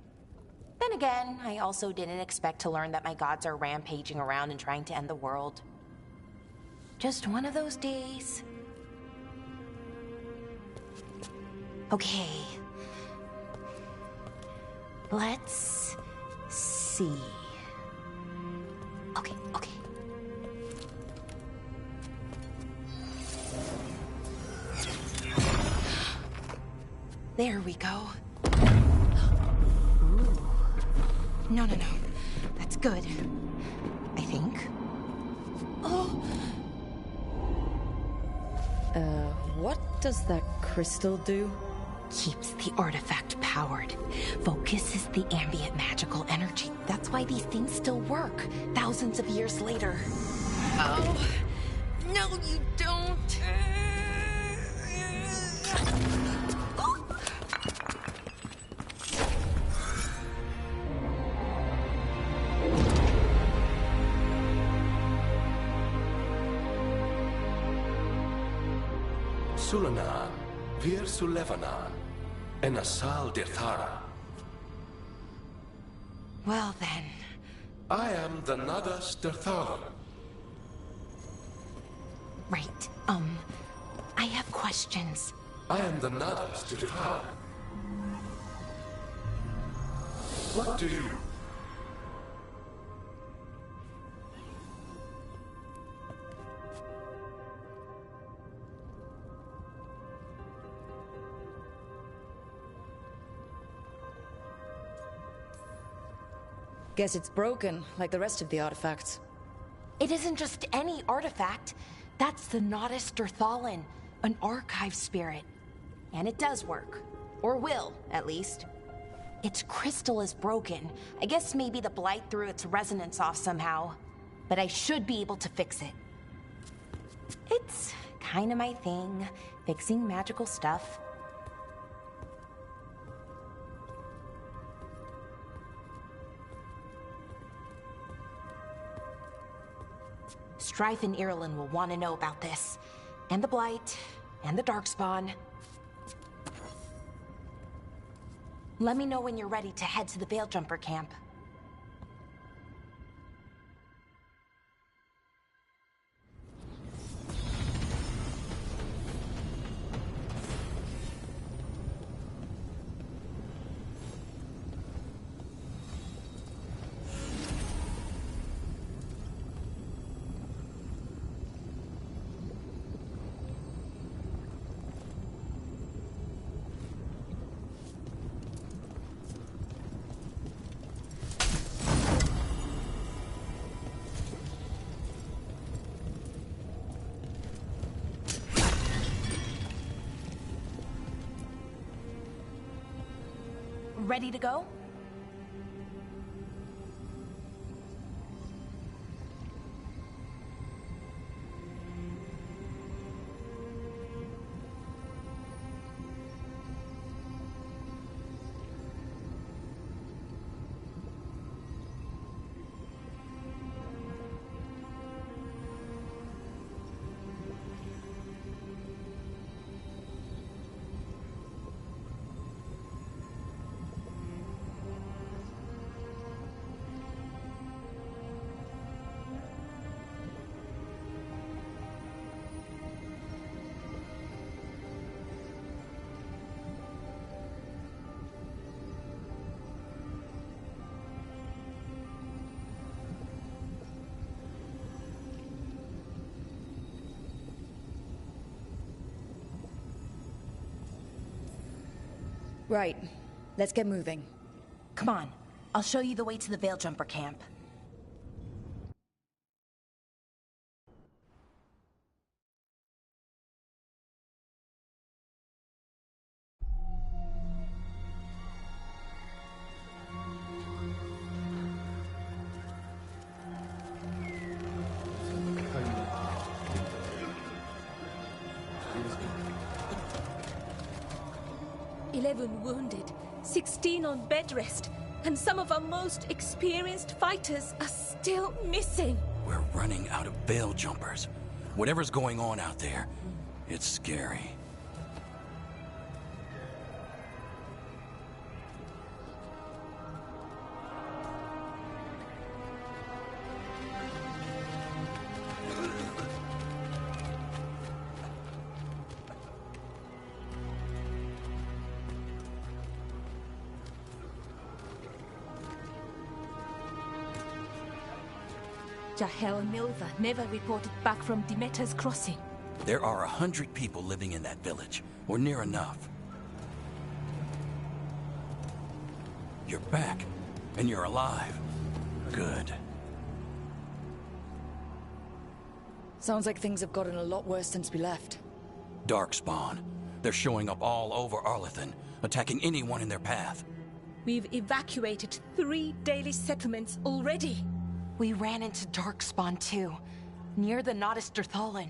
I: Then again, I also didn't expect to learn that my gods are rampaging around and trying to end the world. Just one of those days. Okay. Let's see. Okay. There we go. Ooh. No. That's good. I think. Oh!
B: What does that crystal do?
I: Keeps the artifact powered. Focuses the ambient magical energy. That's why these things still work, thousands of years later.
B: Oh! No, you don't!
J: Sulanan, Vir Sulevanan, and Asal Dirthara.
I: Well then.
J: I am the Nadas Dirthara.
I: Right. I have questions.
J: I am the Nadas Dirthara. What do you...
B: Guess it's broken, like the rest of the artifacts.
I: It isn't just any artifact. That's the Nadas Dirthalan, an archive spirit. And it does work. Or will, at least. Its crystal is broken. I guess maybe the blight threw its resonance off somehow. But I should be able to fix it. It's kind of my thing, fixing magical stuff. Strife and Irulan will want to know about this. And the Blight, and the Darkspawn. Let me know when you're ready to head to the Veil-Jumper camp. Ready to go?
B: Right. Let's get moving.
I: Come on. I'll show you the way to the Veil-Jumper camp.
H: Wounded, 16 on bed rest, and some of our most experienced fighters are still missing.
G: We're running out of Veil Jumpers. Whatever's going on out there, it's scary.
H: Jahel and Milva never reported back from Demeter's crossing.
G: There are 100 people living in that village, or near enough. You're back, and you're alive. Good.
B: Sounds like things have gotten a lot worse since we left.
G: Darkspawn. They're showing up all over Arlathan, attacking anyone in their path.
H: We've evacuated 3 Dalish settlements already.
I: We ran into Darkspawn too, near the Nodus Dirthalin.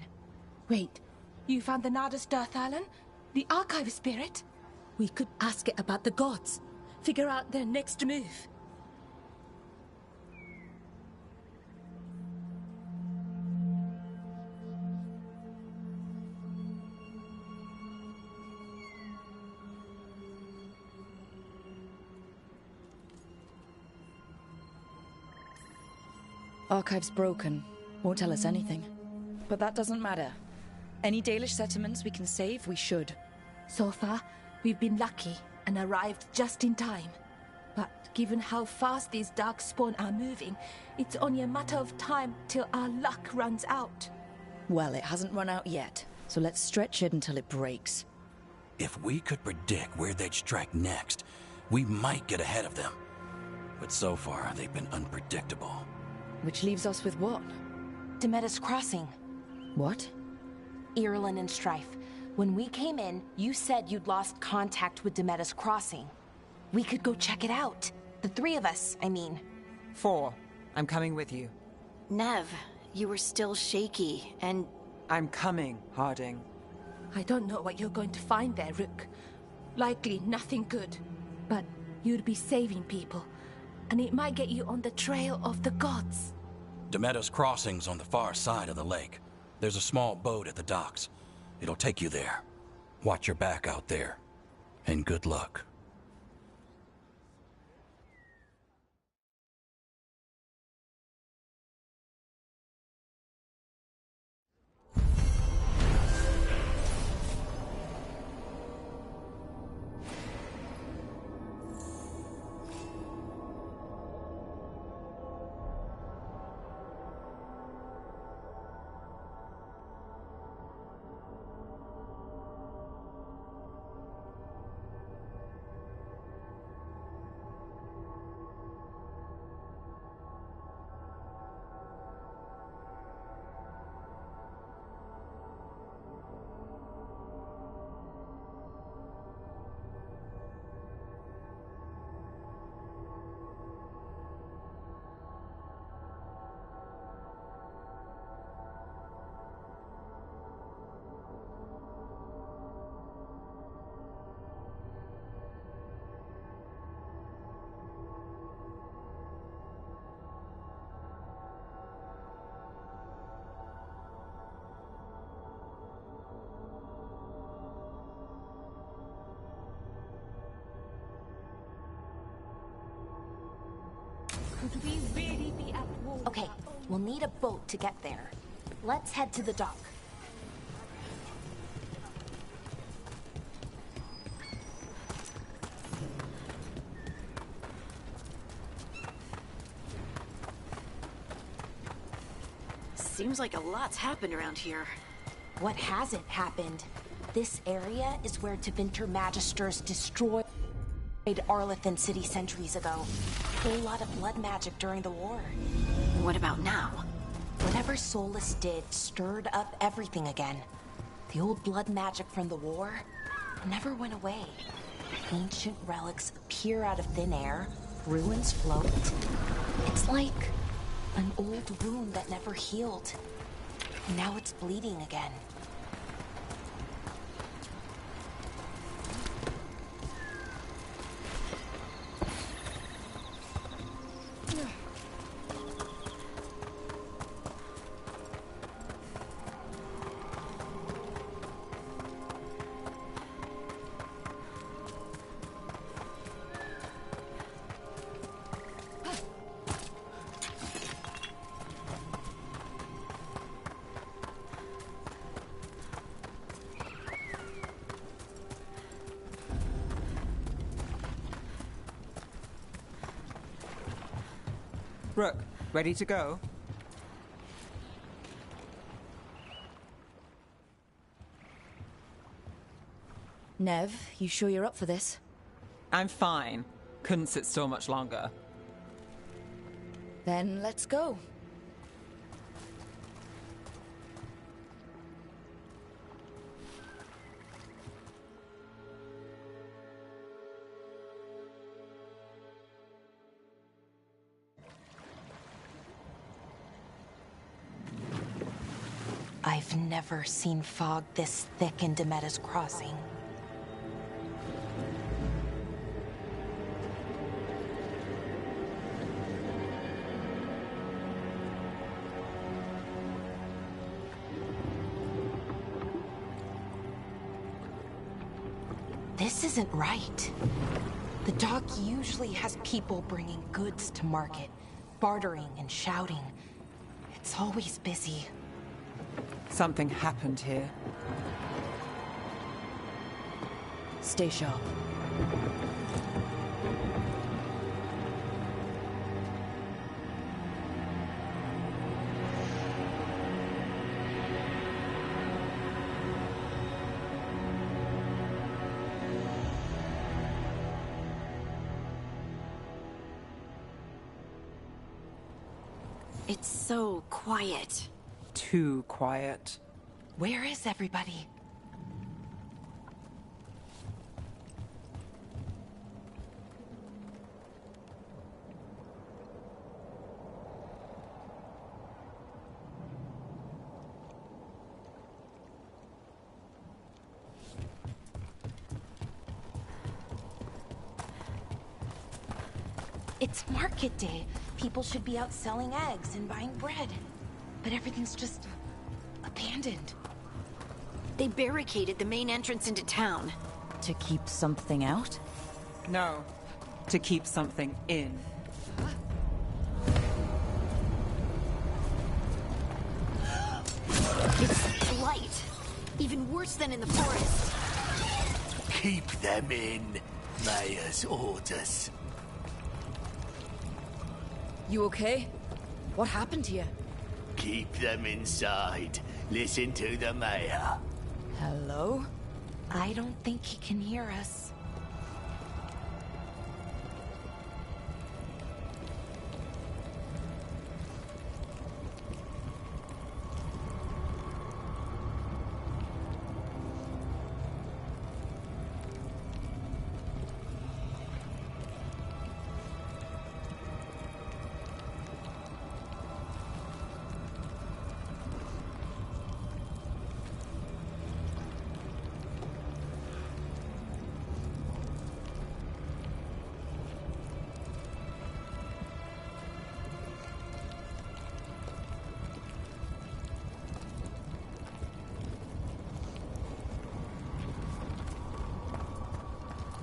H: Wait, you found the Nodus Dirthalin? The archive spirit? We could ask it about the gods. Figure out their next move.
B: Archive's broken. Won't tell us anything. But that doesn't matter. Any Dalish settlements we can save, we should.
H: So far, we've been lucky and arrived just in time. But given how fast these Darkspawn are moving, it's only a matter of time till our luck runs out.
B: Well, it hasn't run out yet, so let's stretch it until it breaks.
G: If we could predict where they'd strike next, we might get ahead of them. But so far, they've been unpredictable.
B: Which leaves us with what?
I: Demeter's crossing.
B: What?
I: Irulan and Strife. When we came in, you said you'd lost contact with Demeter's crossing. We could go check it out. The 3 of us, I mean.
E: 4. I'm coming with you.
F: Nev, you were still shaky, and...
E: I'm coming, Harding.
H: I don't know what you're going to find there, Rook. Likely nothing good. But you'd be saving people, and it might get you on the trail of the gods.
G: Demeter's crossing's on the far side of the lake. There's a small boat at the docks. It'll take you there. Watch your back out there. And good luck.
H: Could we really be at war?
I: Okay, we'll need a boat to get there. Let's head to the dock.
F: Seems like a lot's happened around here.
I: What hasn't happened? This area is where Tevinter Magisters destroyed Arlathan City centuries ago. Whole lot of blood magic during the war.
F: What about now?
I: Whatever Solus did stirred up everything again. The old blood magic from the war never went away. Ancient relics appear out of thin air, ruins float. It's like an old wound that never healed. Now it's bleeding again.
E: Rook, ready to go?
B: Nev, you sure you're up for this?
E: I'm fine. Couldn't sit still much longer.
B: Then let's go.
I: I've never seen fog this thick in Demetta's Crossing. This isn't right. The dock usually has people bringing goods to market, bartering and shouting. It's always busy.
E: Something happened here.
B: Stay sharp.
F: It's so quiet.
E: Too quiet.
I: Where is everybody? It's market day. People should be out selling eggs and buying bread. But everything's just abandoned.
F: They barricaded the main entrance into town.
B: To keep something out?
E: No. To keep something in.
F: It's blight. Even worse than in the forest.
C: Keep them in. Mayor's orders.
B: You okay? What happened here?
C: Keep them inside. Listen to the mayor.
B: Hello?
I: I don't think he can hear us.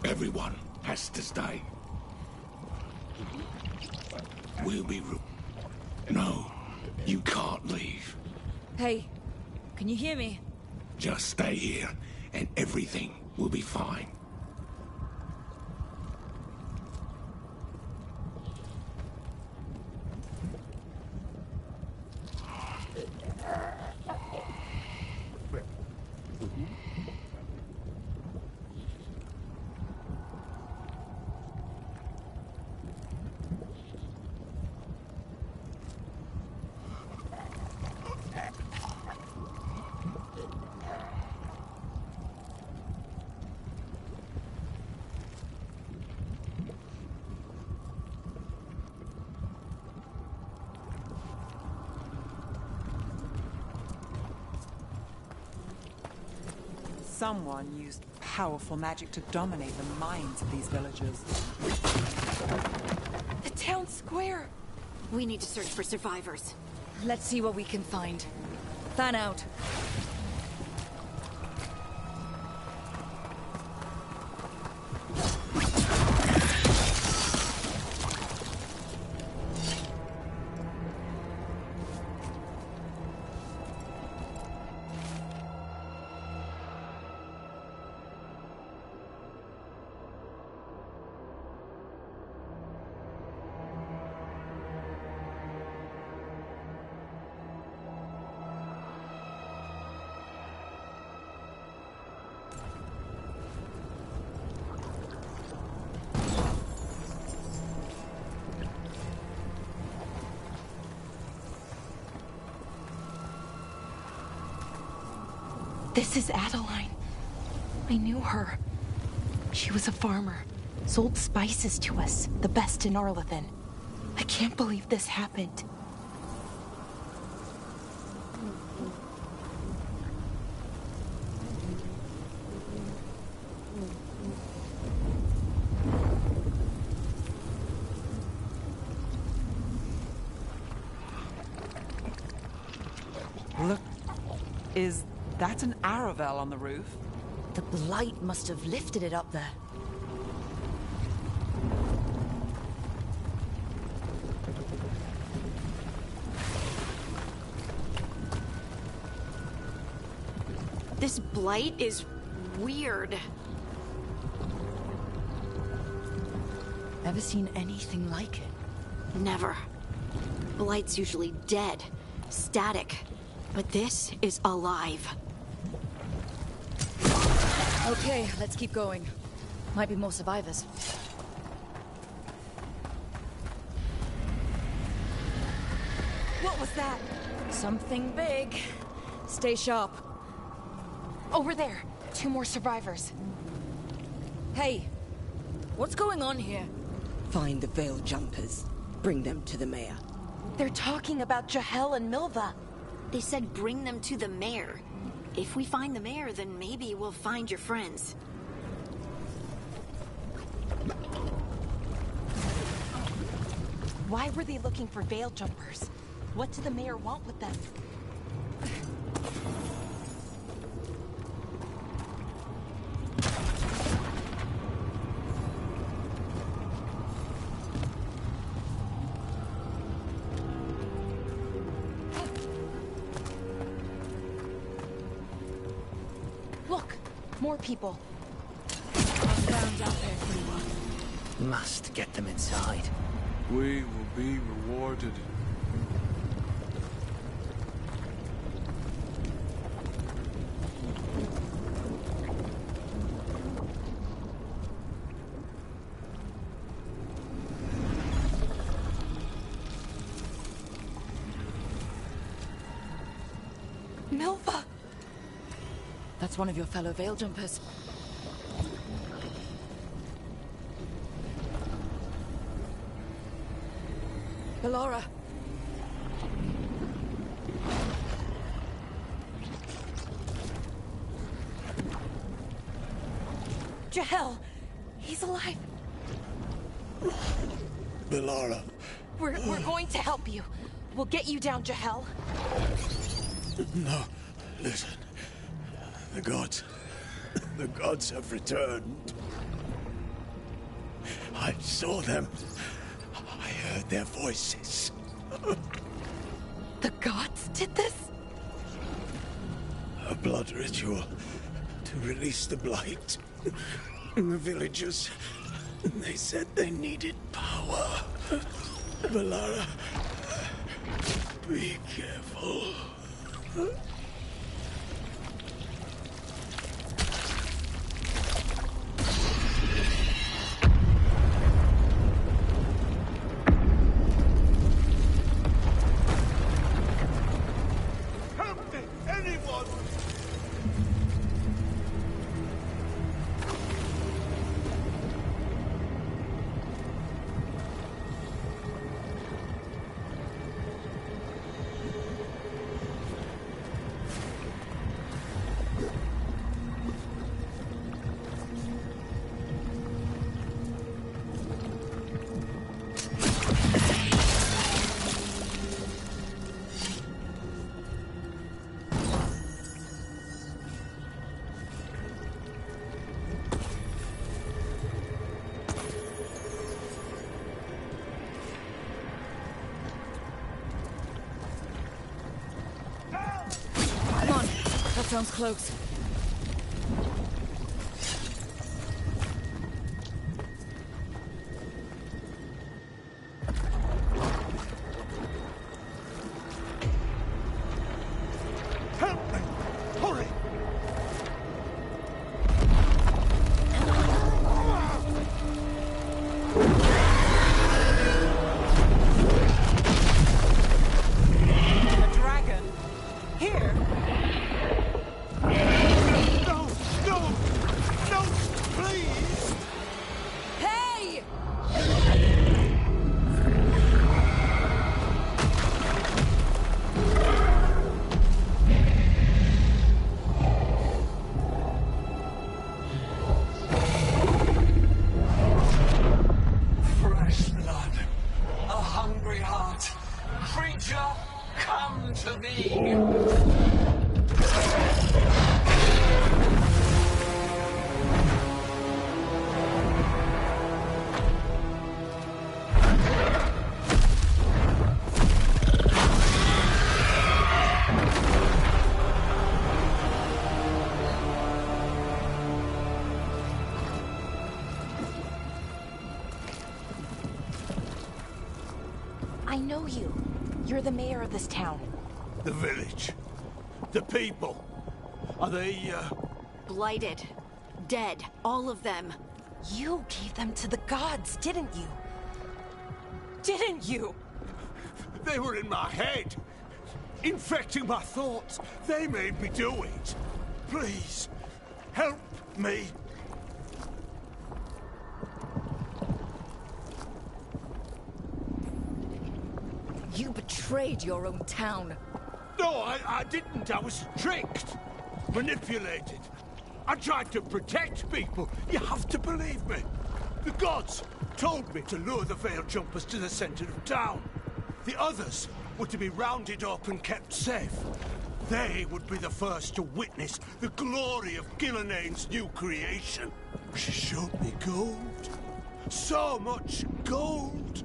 D: Everyone has to stay. We'll be... No, you can't leave.
B: Hey, can you hear me?
D: Just stay here, and everything will be fine.
E: Someone used powerful magic to dominate the minds of these villagers.
I: The town square!
F: We need to search for survivors.
B: Let's see what we can find. Fan out.
I: This is Adeline. I knew her. She was a farmer. Sold spices to us, the best in Arlathan. I can't believe this happened.
E: Look, is that an Aravel on the roof?
B: The blight must have lifted it up there.
F: This blight is weird.
B: Ever seen anything like it?
F: Never. Blight's usually dead, static. But this is alive.
B: Okay, let's keep going. Might be more survivors.
I: What was that?
B: Something big. Stay sharp.
I: Over there. 2 more survivors.
B: Hey, what's going on here?
K: Find the Veil Jumpers. Bring them to the mayor.
I: They're talking about Jahel and Milva.
F: They said bring them to the mayor. If we find the mayor, then maybe we'll find your friends.
I: Why were they looking for Veil Jumpers? What did the mayor want with them? Look! More people.
B: Found out there pretty well.
C: Must get them inside.
J: We will be rewarded.
I: Milva!
B: That's one of your fellow Veil Jumpers. Bellara.
I: Jahel! He's alive!
D: Bellara.
I: We're going to help you. We'll get you down, Jahel.
D: No, listen. The gods have returned. I saw them. I heard their voices.
I: The gods did this?
D: A blood ritual to release the blight. The villagers, they said they needed power. Bellara, be careful.
C: Help me, anyone!
B: Come on, that sounds close.
C: Help me! Hurry!
E: A dragon? Here?
I: know you. You're the mayor of this town.
C: The village. The people. Are they,
F: Blighted. Dead. All of them.
I: You gave them to the gods, didn't you? Didn't you?
C: They were in my head. Infecting my thoughts. They made me do it. Please, help me.
B: You betrayed your own town.
C: No, I didn't. I was tricked. Manipulated. I tried to protect people. You have to believe me. The gods told me to lure the Veil Jumpers to the center of town. The others were to be rounded up and kept safe. They would be the first to witness the glory of Gilneain's new creation. She showed me gold. So much gold.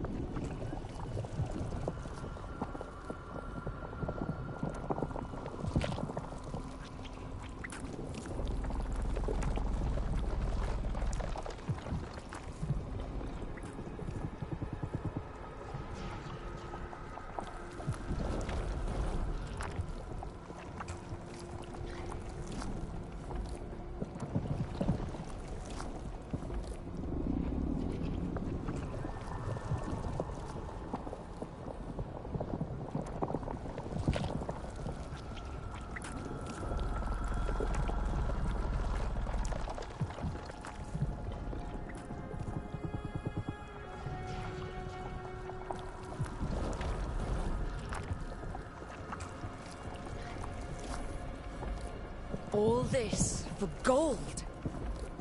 B: All this for gold.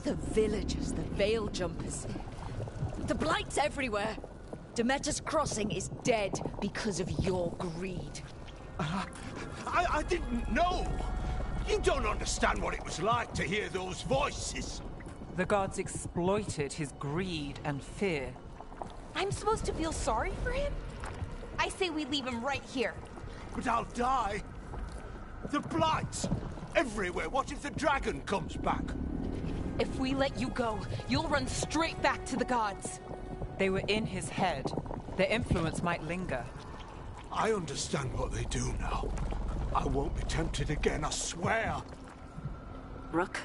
B: The villagers, the Veil Jumpers. The Blight's everywhere. Demeter's Crossing is dead because of your greed.
C: I didn't know. You don't understand what it was like to hear those voices.
E: The gods exploited his greed and fear.
I: I'm supposed to feel sorry for him? I say we leave him right here.
C: But I'll die. The Blight. Everywhere. What if the dragon comes back?
I: If we let you go, you'll run straight back to the gods.
E: They were in his head. Their influence might linger.
C: I understand what they do now. I won't be tempted again, I swear.
F: Rook?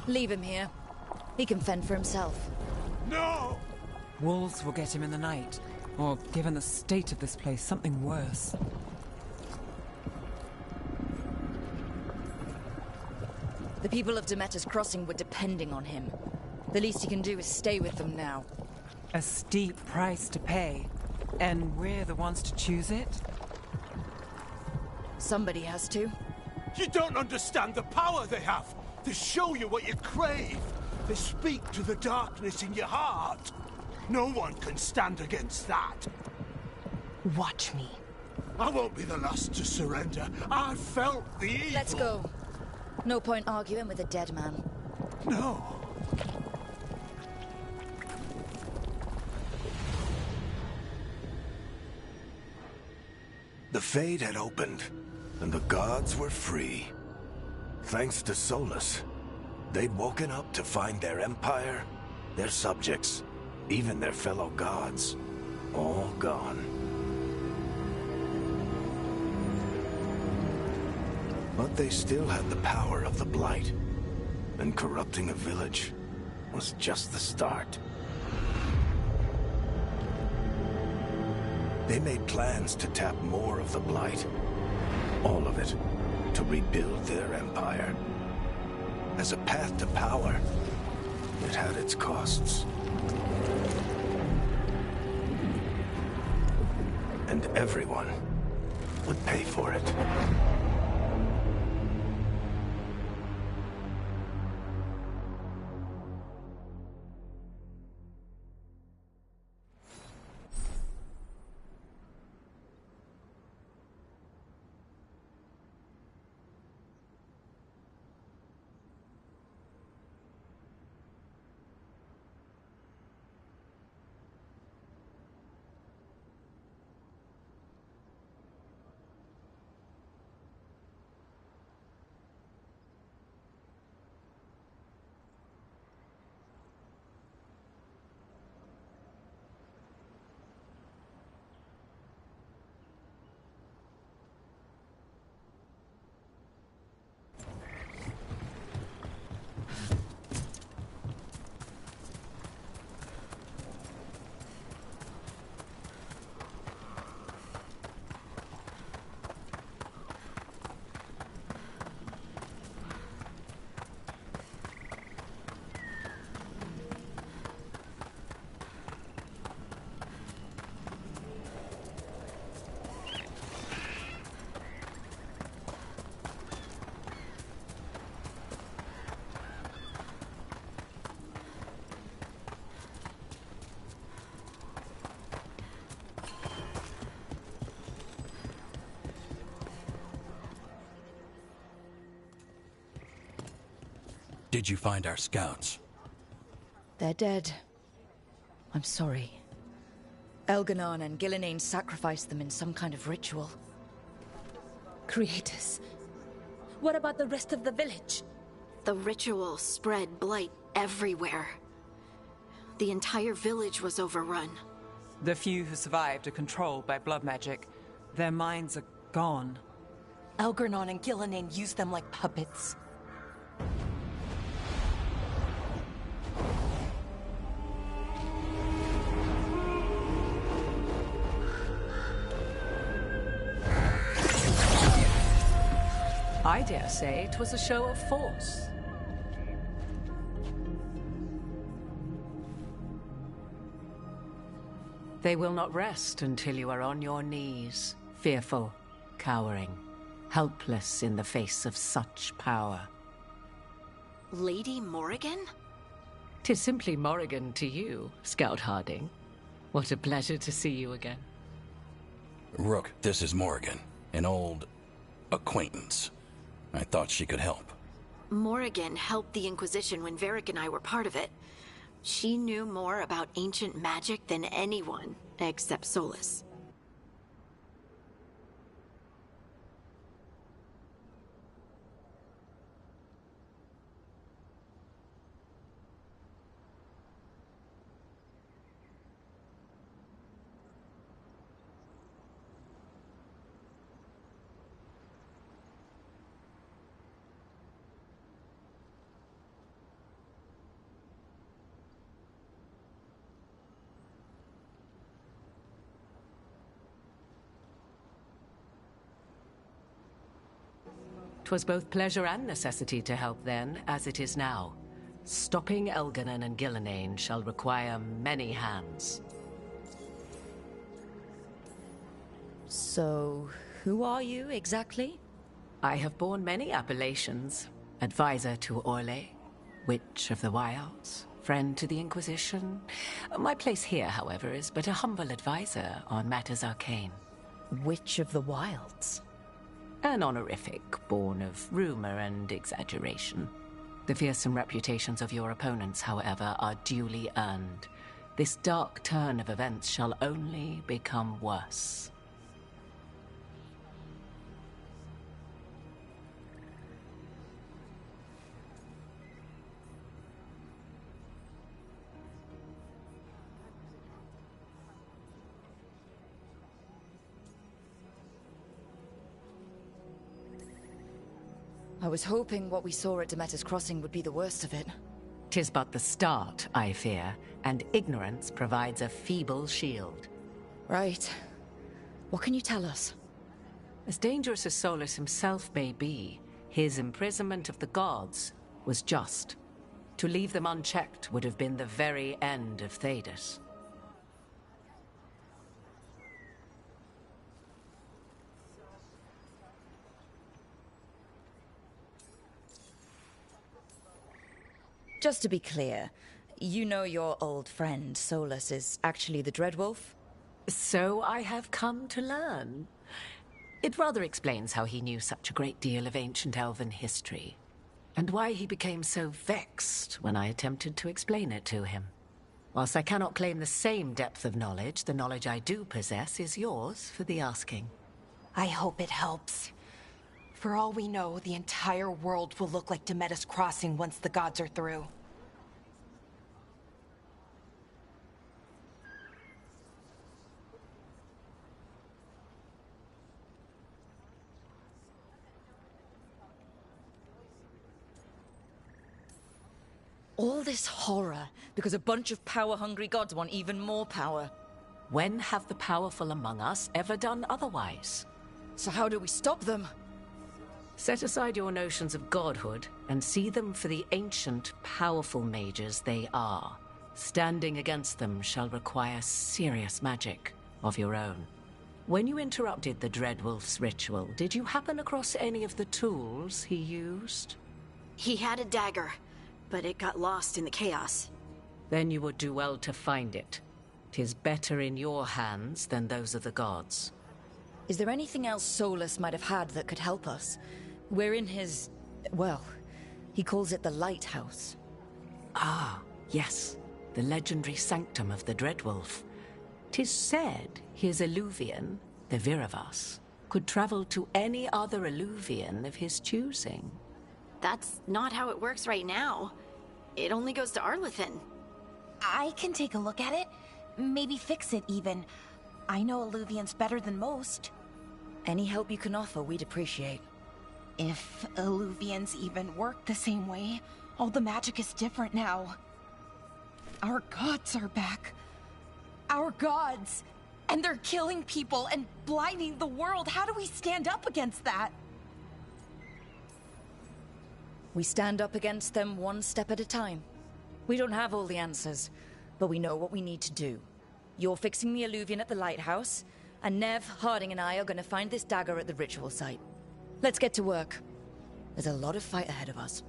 B: Leave him here. He can fend for himself.
C: No!
E: Wolves will get him in the night. Or, given the state of this place, something worse.
B: The people of Demeter's Crossing were depending on him. The least he can do is stay with them now.
E: A steep price to pay. And we're the ones to choose it?
B: Somebody has to.
C: You don't understand the power they have. They show you what you crave. They speak to the darkness in your heart. No one can stand against that.
I: Watch me.
C: I won't be the last to surrender. I felt the evil.
B: Let's go. No point arguing with a dead man.
C: No.
D: The Fade had opened, and the gods were free. Thanks to Solus, they'd woken up to find their empire, their subjects, even their fellow gods, all gone. But they still had the power of the Blight, and corrupting a village was just the start. They made plans to tap more of the Blight, all of it, to rebuild their empire. As a path to power, it had its costs. And everyone would pay for it.
G: did you find our scouts?
B: They're dead. I'm sorry. Elganon and Gillenane sacrificed them in some kind of ritual.
H: Creators. What about the rest of the village?
F: The ritual spread blight everywhere. The entire village was overrun.
E: The few who survived are controlled by blood magic. Their minds are gone.
I: Elgarnon and Gillenane used them like puppets.
L: I dare say it was a show of force. They will not rest until you are on your knees, fearful, cowering, helpless in the face of such power.
F: Lady Morrigan?
L: 'Tis simply Morrigan to you, Scout Harding. What a pleasure to see you again.
G: Rook, this is Morrigan, an old acquaintance. I thought she could help.
F: Morrigan helped the Inquisition when Varric and I were part of it. She knew more about ancient magic than anyone, except Solas.
L: "'Twas both pleasure and necessity to help then, as it is now. Stopping Elganon and Gillenane shall require many hands."
B: So, who are you exactly?
L: I have borne many appellations. Advisor to Orlais, Witch of the Wilds, friend to the Inquisition. My place here, however, is but a humble advisor on matters arcane.
B: Witch of the Wilds?
L: An honorific born of rumor and exaggeration. The fearsome reputations of your opponents, however, are duly earned. This dark turn of events shall only become worse.
B: I was hoping what we saw at Demeter's Crossing would be the worst of it.
L: 'Tis but the start, I fear, and ignorance provides a feeble shield.
B: Right. What can you tell us?
L: As dangerous as Solas himself may be, his imprisonment of the gods was just. To leave them unchecked would have been the very end of Thedas.
B: Just to be clear, you know your old friend Solas is actually the Dreadwolf?
L: So I have come to learn. It rather explains how he knew such a great deal of ancient elven history, and why he became so vexed when I attempted to explain it to him. Whilst I cannot claim the same depth of knowledge, the knowledge I do possess is yours for the asking.
I: I hope it helps. For all we know, the entire world will look like Demeter's Crossing once the gods are through.
B: All this horror because a bunch of power-hungry gods want even more power.
L: When have the powerful among us ever done otherwise?
B: So how do we stop them?
L: Set aside your notions of godhood and see them for the ancient, powerful mages they are. Standing against them shall require serious magic of your own. When you interrupted the Dreadwolf's ritual, did you happen across any of the tools he used?
F: He had a dagger, but it got lost in the chaos.
L: Then you would do well to find it. 'Tis better in your hands than those of the gods.
B: Is there anything else Solas might have had that could help us? We're in his... well, He calls it the Lighthouse.
L: Ah, yes. The legendary sanctum of the Dreadwolf. 'Tis said his Eluvian, the Viravas, could travel to any other Eluvian of his choosing.
F: That's not how it works right now. It only goes to Arlethan.
I: I can take a look at it. Maybe fix it, even. I know Eluvians better than most.
B: Any help you can offer, we'd appreciate.
I: If Eluvians even work the same way, all the magic is different now. Our gods are back. Our gods! And they're killing people and blinding the world. How do we stand up against that?
B: We stand up against them one step at a time. We don't have all the answers, but we know what we need to do. You're fixing the Eluvian at the lighthouse, and Nev, Harding, and I are gonna find this dagger at the ritual site. Let's get to work. There's a lot of fight ahead of us.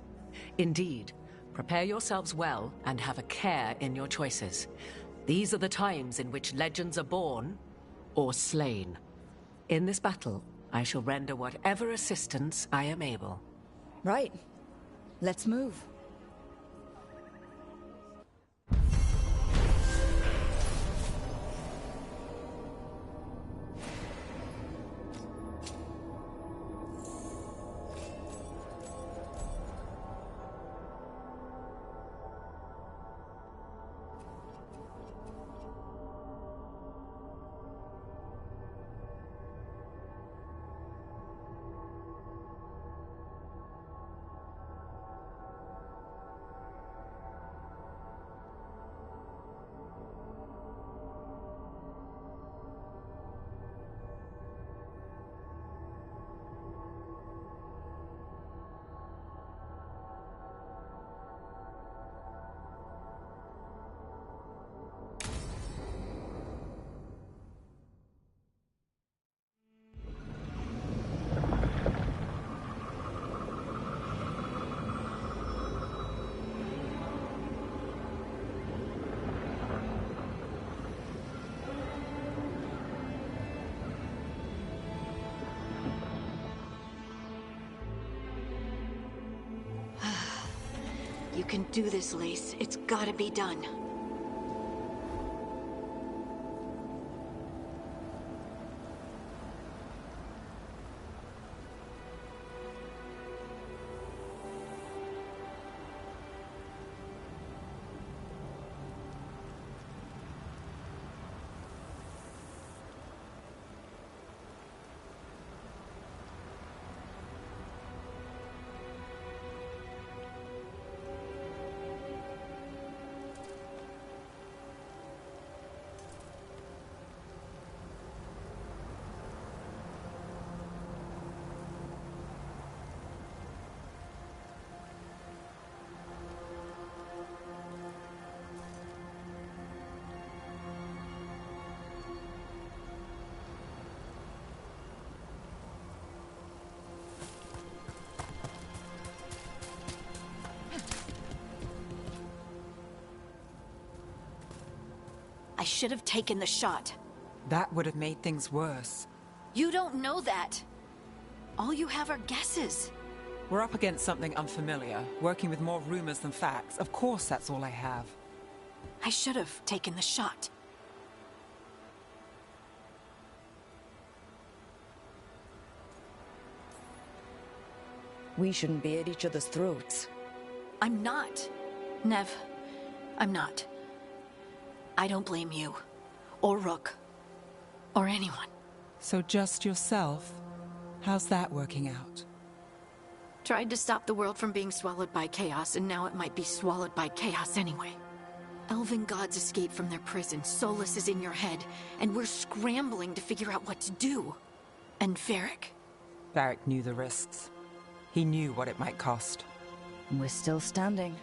L: Indeed. Prepare yourselves well and have a care in your choices. These are the times in which legends are born or slain. In this battle, I shall render whatever assistance I am able.
B: Right. Let's move.
F: You can do this, Lace. It's gotta be done. I should have taken the shot.
E: That would have made things worse.
F: You don't know that. All you have are guesses.
E: We're up against something unfamiliar, working with more rumors than facts. Of course that's all I have.
F: I should have taken the shot.
B: We shouldn't be at each other's throats.
F: I'm not. Nev, I'm not. I don't blame you, or Rook, or anyone.
E: So just yourself? How's that working out?
F: Tried to stop the world from being swallowed by chaos, and now it might be swallowed by chaos anyway. Elven gods escaped from their prison, Solas is in your head, and we're scrambling to figure out what to do. And Varric.
E: Varric knew the risks. He knew what it might cost.
B: We're still standing.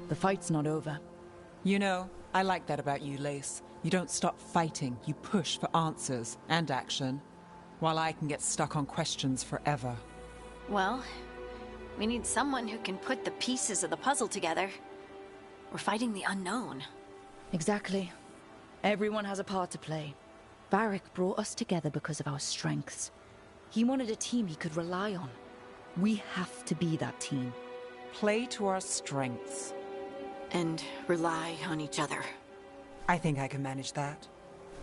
B: The fight's not over.
E: You know, I like that about you, Lace. You don't stop fighting, you push for answers and action, while I can get stuck on questions forever.
F: Well, we need someone who can put the pieces of the puzzle together. We're fighting the unknown.
B: Exactly. Everyone has a part to play. Varric brought us together because of our strengths. He wanted a team he could rely on. We have to be that team.
E: Play to our strengths.
F: And rely on each other.
E: I think I can manage that.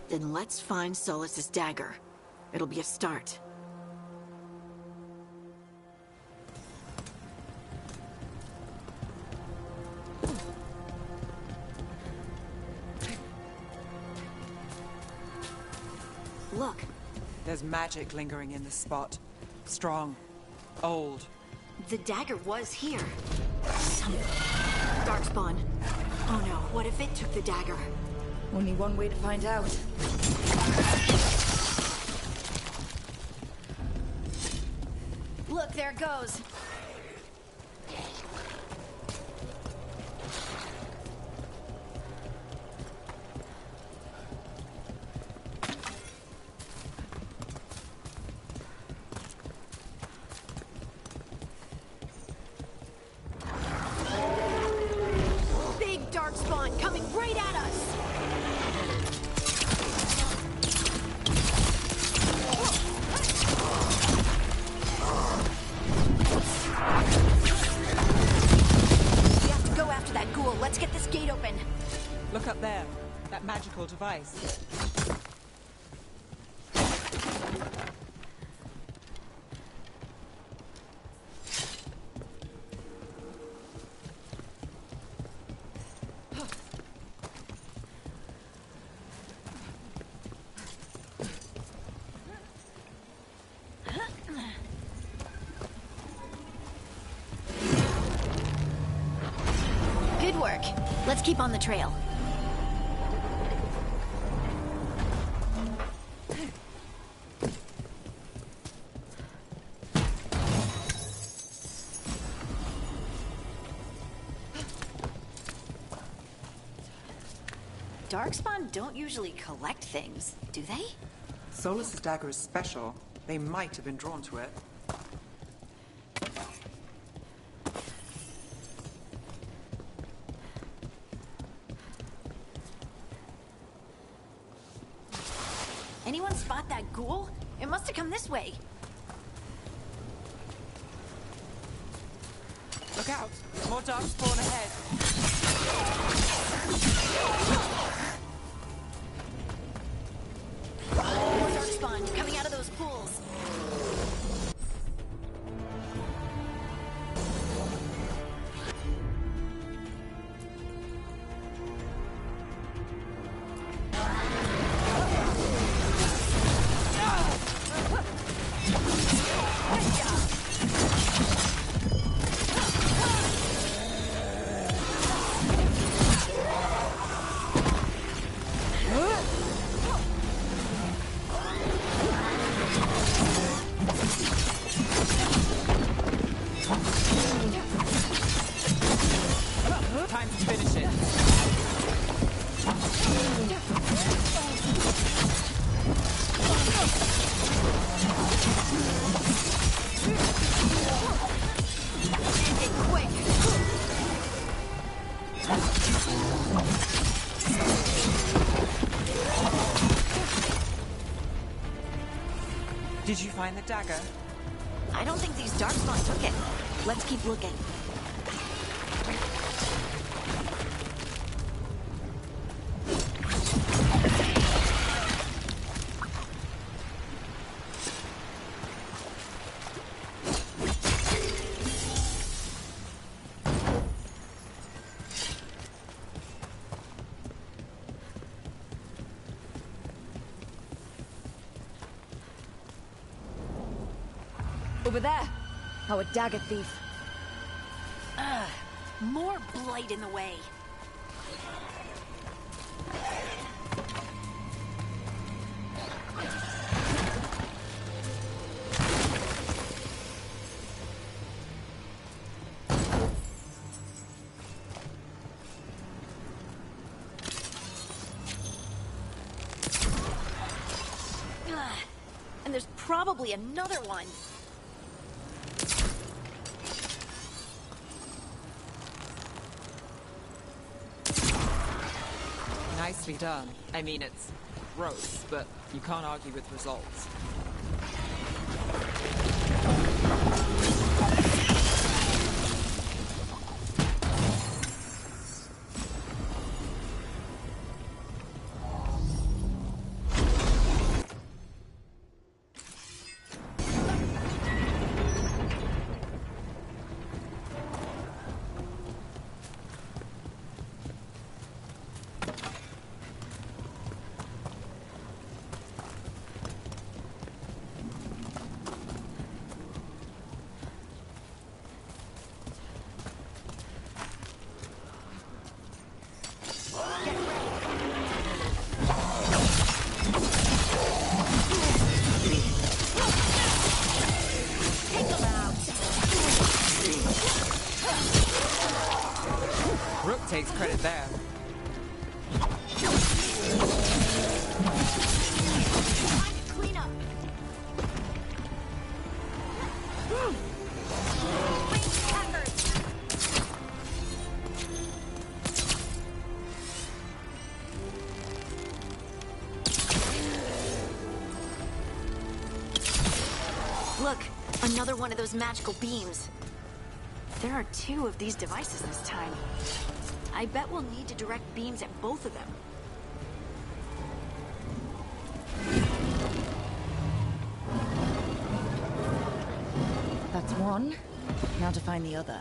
F: Then let's find Solas's dagger. It'll be a start. Look.
E: There's magic lingering in this spot. Strong. Old.
F: The dagger was here. Darkspawn. Oh no, what if it took the dagger?
B: Only one way to find out.
F: Look, there it goes. Big Darkspawn coming right at us! Let's get this gate open.
E: Look up there. That magical device.
F: Good work. Let's keep on the trail. Darkspawn don't usually collect things, do they?
E: Solas's dagger is special. They might have been drawn to it.
F: Anyone spot that ghoul? It must have come this way.
E: Look out! More Darkspawn ahead.
F: More Darkspawn coming out of those pools.
E: Time to finish it.
F: Quick!
E: Did you find the dagger?
F: I don't think these Darkspawn took it. Let's keep looking.
B: Over there! Our dagger thief.
F: More blight in the way. And there's probably another one.
E: Nicely done. I mean, it's gross, but you can't argue with results.
F: Another one of those magical beams. There are 2 of these devices this time. I bet we'll need to direct beams at both of them.
B: That's one. Now to find the other.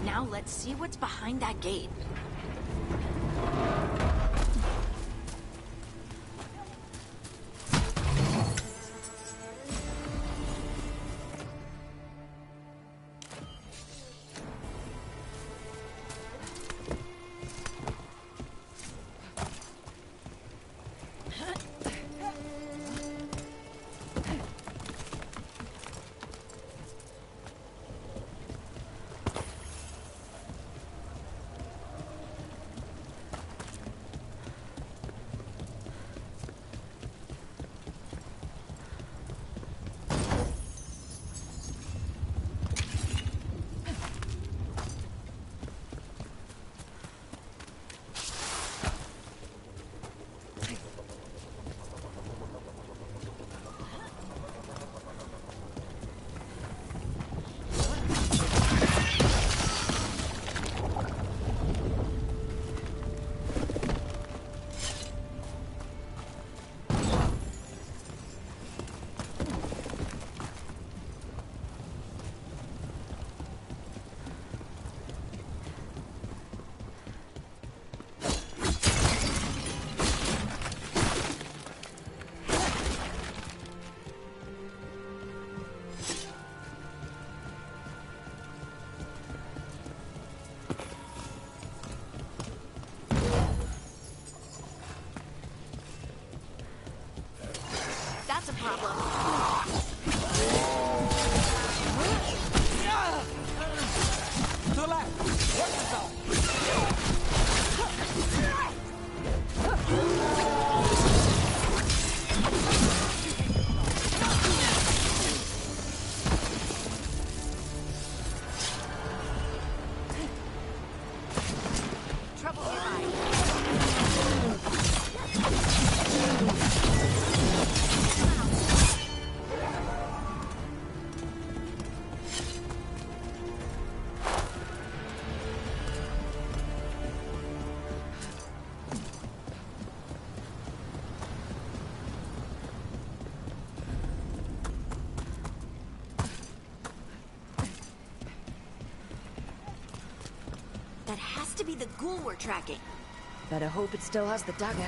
F: Now let's see what's behind that gate. That's a problem.
M: To the left! Watch yourself!
F: Trouble nearby. That has to be the ghoul we're tracking.
B: Better hope it still has the dagger.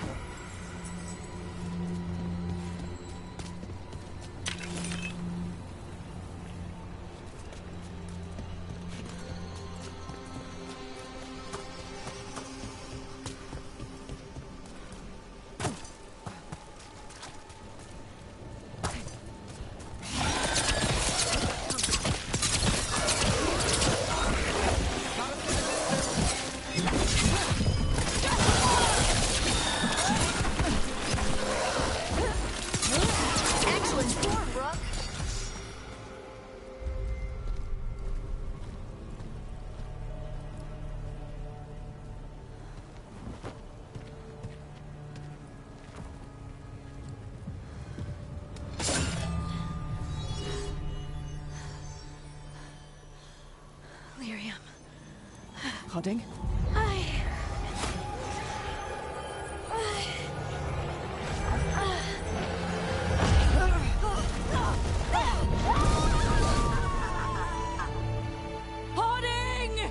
F: Excellent form, Brooke.
B: Lyrium. Harding?
F: Harding!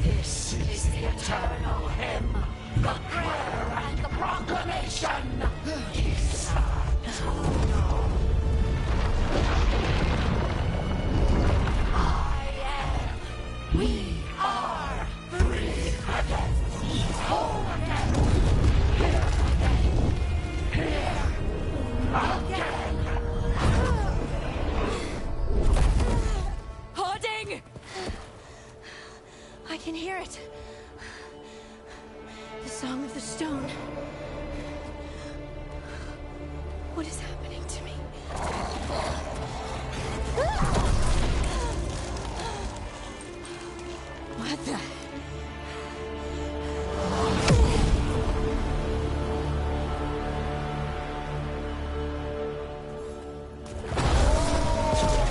M: This is the eternal hymn, the prayer and the proclamation. Isa Tuno.
H: Song of the Stone. What is happening to me? What the?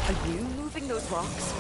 B: Are you moving those rocks?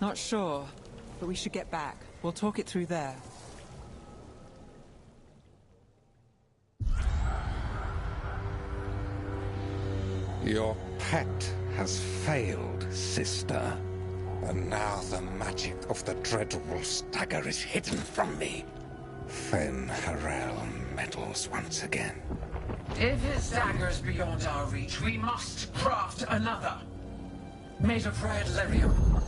E: Not sure, but we should get back. We'll talk it through there.
N: Your pet has failed, sister. And now the magic of the Dreadwolf's dagger is hidden from me. Fen Harel meddles once again.
O: If his dagger's beyond our reach, we must craft another. Made of red lyrium.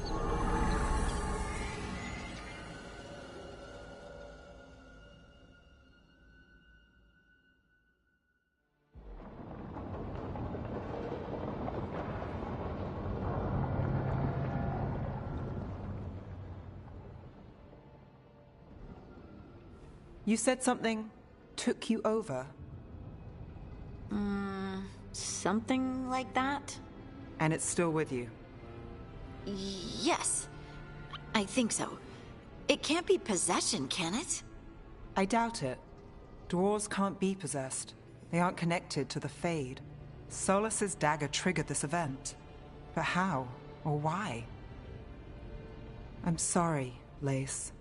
E: You said something took you over?
F: Something like that?
E: And it's still with you?
F: Yes. I think so. It can't be possession, can it?
E: I doubt it. Dwarves can't be possessed. They aren't connected to the Fade. Solas's dagger triggered this event. But how? Or why? I'm sorry, Lace.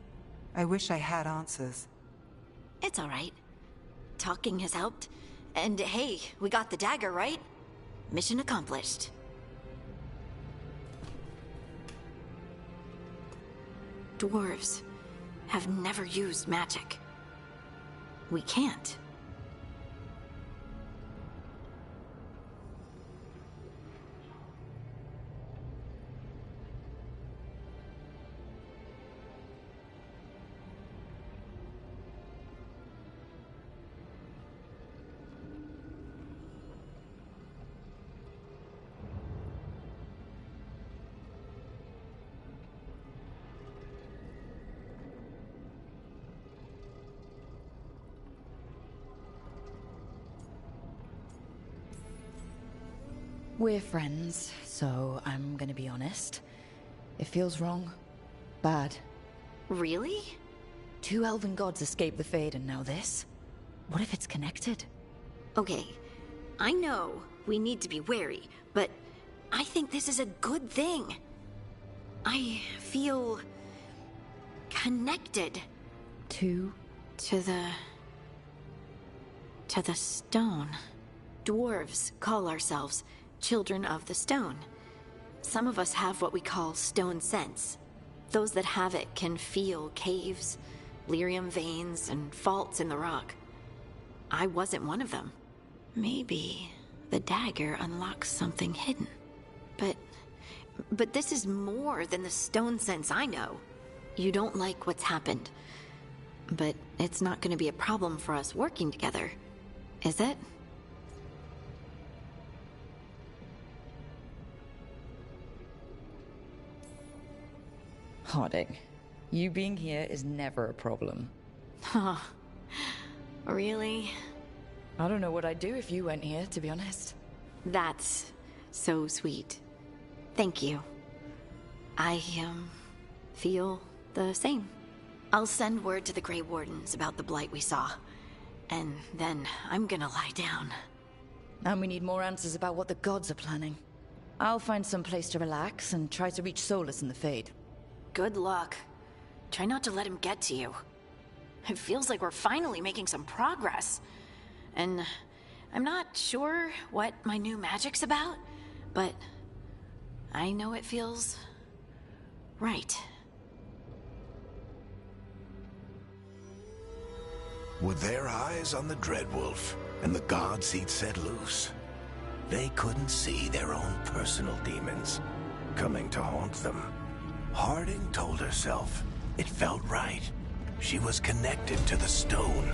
E: I wish I had answers.
F: It's all right. Talking has helped. And hey, we got the dagger, right? Mission accomplished. dwarves have never used magic. We can't.
B: We're friends, so I'm gonna be honest. It feels wrong. Bad.
F: Really?
B: 2 elven gods escaped the Fade, and now this? What if it's connected?
F: Okay, I know we need to be wary, but I think this is a good thing. I feel connected.
B: To
F: the stone. Dwarves call ourselves Children of the Stone. Some of us have what we call stone sense. Those that have it can feel caves, lyrium veins, and faults in the rock. I wasn't one of them. Maybe the dagger unlocks something hidden. But this is more than the stone sense I know. You don't like what's happened, but it's not going to be a problem for us working together, is it?
B: Harding, you being here is never a problem.
F: Huh. Really?
B: I don't know what I'd do if you weren't here, to be honest.
F: That's so sweet. Thank you. I, feel the same. I'll send word to the Grey Wardens about the blight we saw. And then I'm gonna lie down.
B: And we need more answers about what the gods are planning. I'll find some place to relax and try to reach Solus in the Fade.
F: Good luck. Try not to let him get to you. It feels like we're finally making some progress. And I'm not sure what my new magic's about, but I know it feels right.
D: With their eyes on the Dreadwolf and the gods he'd set loose, they couldn't see their own personal demons coming to haunt them. Harding told herself it felt right. She was connected to the stone,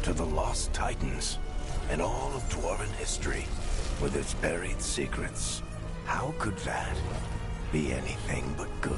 D: to the lost titans, and all of Dwarven history, with its buried secrets. How could that be anything but good?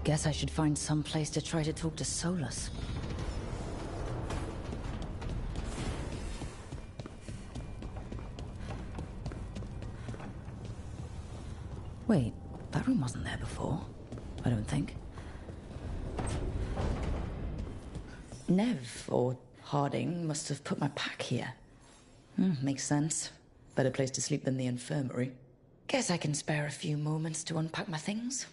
B: Guess I should find some place to try to talk to Solus. Wait, that room wasn't there before. I don't think. Nev, or Harding, must have put my pack here. Makes sense. Better place to sleep than the infirmary. Guess I can spare a few moments to unpack my things.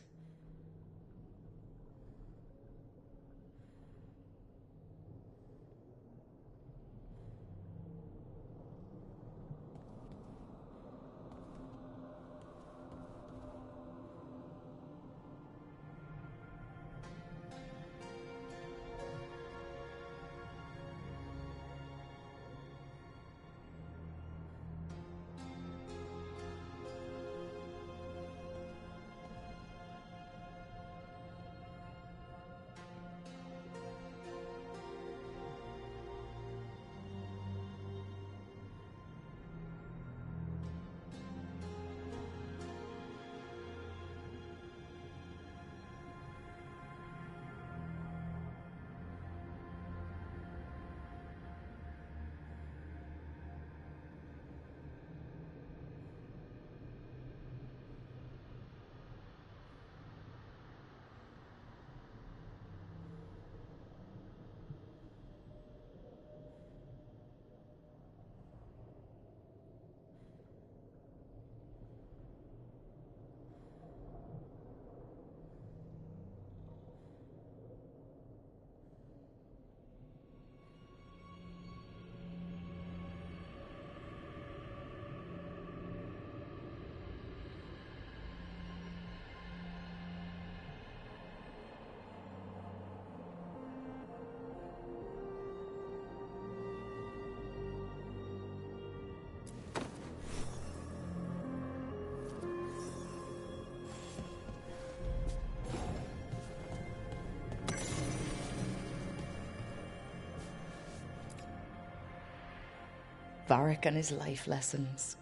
B: Varric and his life lessons.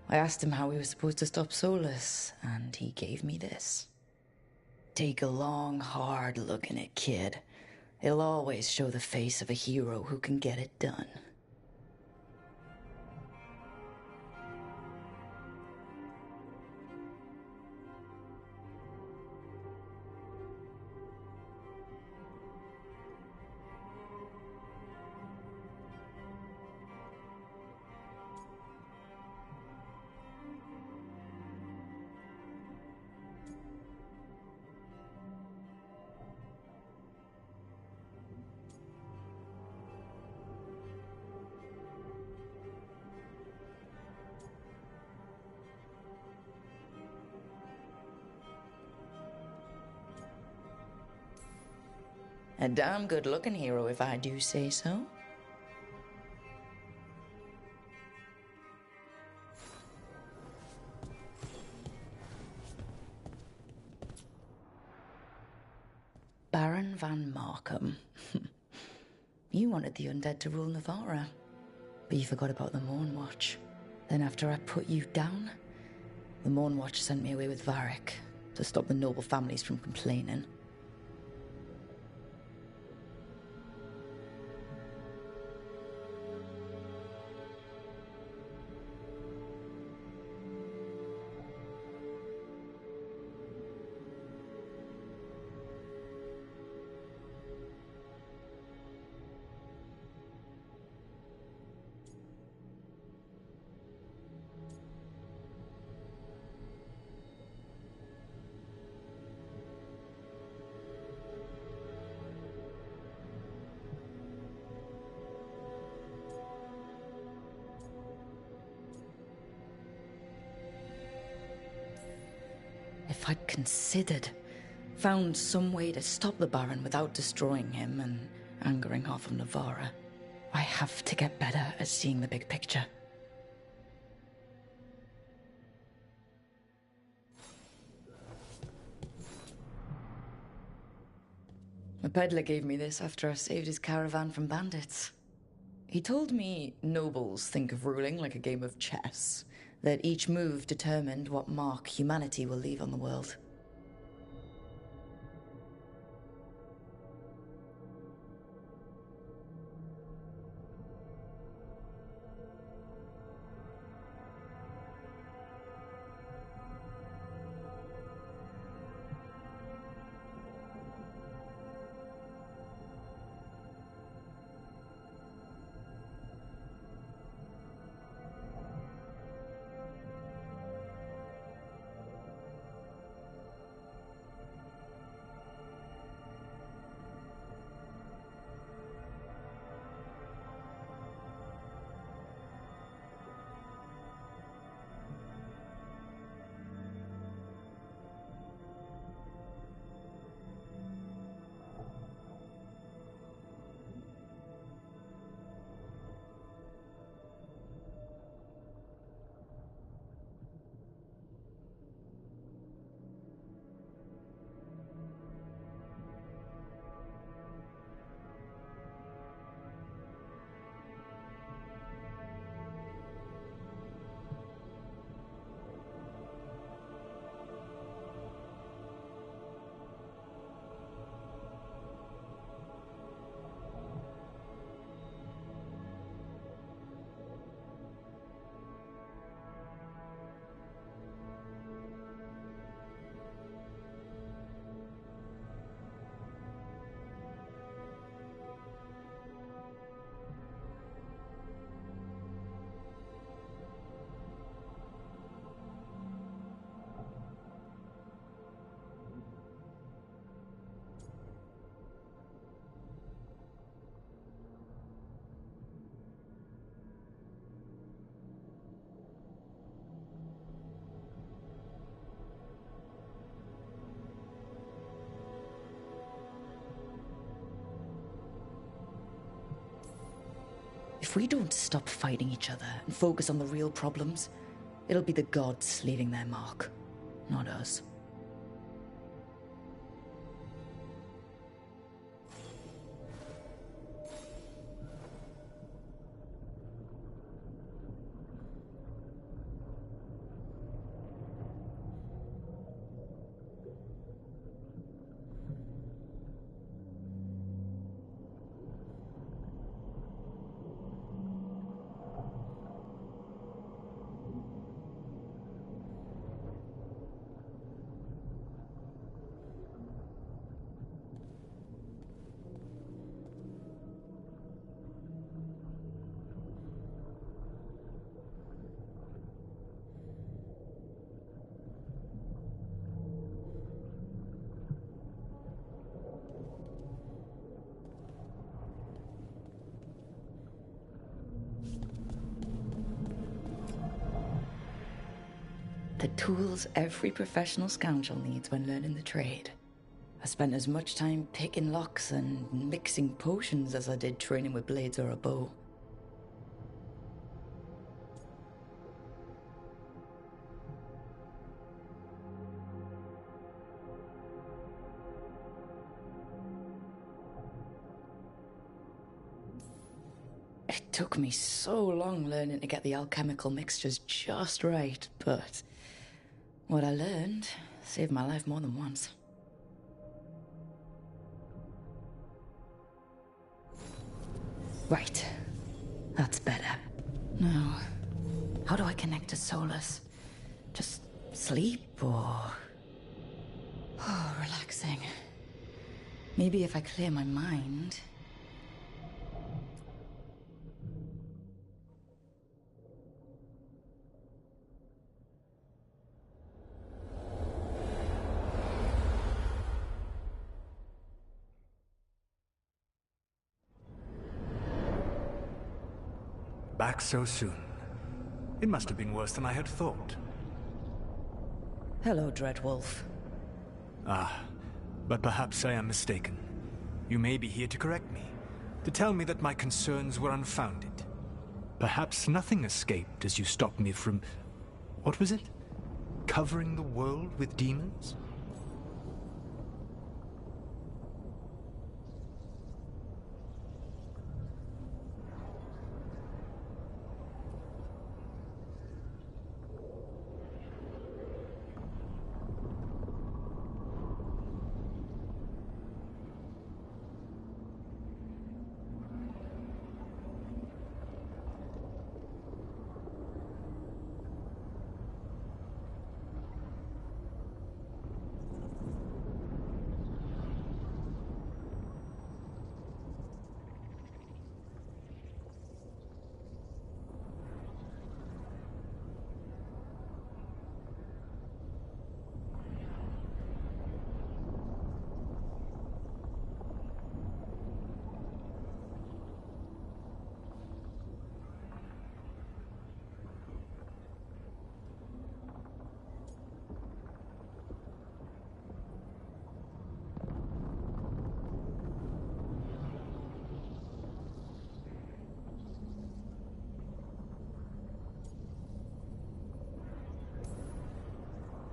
B: I asked him how we were supposed to stop Solus, and he gave me this. Take a long, hard look in it, kid. It'll always show the face of a hero who can get it done. A damn good-looking hero, if I do say so. Baron van Markham. You wanted the undead to rule Navarra, but you forgot about the Mournwatch. Then after I put you down, the Mournwatch sent me away with Varric to stop the noble families from complaining. If I'd considered, found some way to stop the Baron without destroying him and angering half of Navarra, I have to get better at seeing the big picture. A peddler gave me this after I saved his caravan from bandits. He told me nobles think of ruling like a game of chess, that each move determined what mark humanity will leave on the world. If we don't stop fighting each other and focus on the real problems, it'll be the gods leaving their mark, not us. The tools every professional scoundrel needs when learning the trade. I spent as much time picking locks and mixing potions as I did training with blades or a bow. It took me so long learning to get the alchemical mixtures just right, but what I learned saved my life more than once. Right. That's better. Now, how do I connect to Solus? Just sleep or... Oh, relaxing. Maybe if I clear my mind...
A: Back so soon. It must have been worse than I had thought.
B: Hello, Dreadwolf.
A: Ah, but perhaps I am mistaken. You may be here to correct me, to tell me that my concerns were unfounded. Perhaps nothing escaped as you stopped me from... what was it? Covering the world with demons?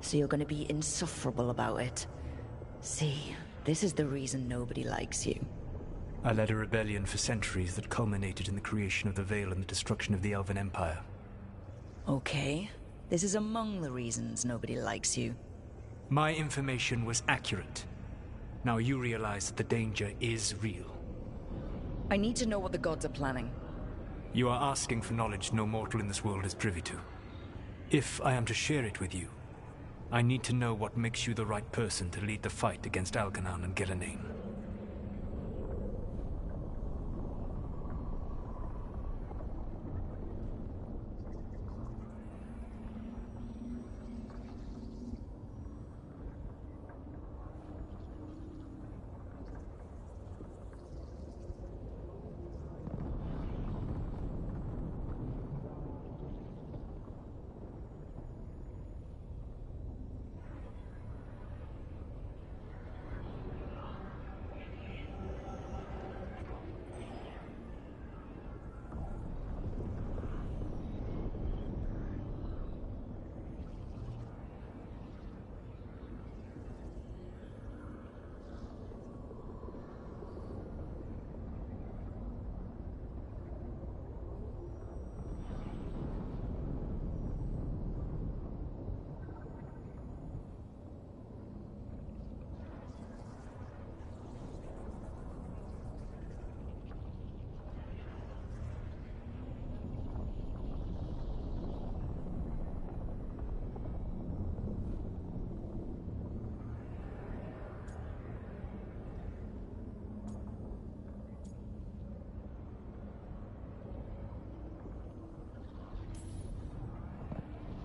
B: So you're gonna be insufferable about it. See, this is the reason nobody likes you.
A: I led a rebellion for centuries that culminated in the creation of the Veil and the destruction of the Elven Empire.
B: Okay, this is among the reasons nobody likes you.
A: My information was accurate. Now you realize that the danger is real.
B: I need to know what the gods are planning.
A: You are asking for knowledge no mortal in this world is privy to. If I am to share it with you, I need to know what makes you the right person to lead the fight against Algernon and Gillenane.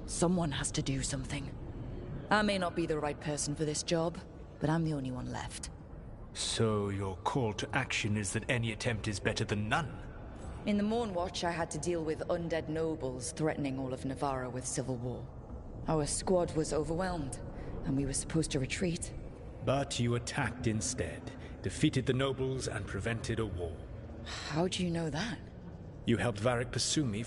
B: Someone has to do something. I may not be the right person for this job, but I'm the only one left.
A: So your call to action is that any attempt is better than none?
B: In the Mornwatch, I had to deal with undead nobles threatening all of Navarra with civil war. Our squad was overwhelmed, and we were supposed to retreat.
A: But you attacked instead, defeated the nobles, and prevented a war.
B: How do you know that?
A: You helped Varric pursue me.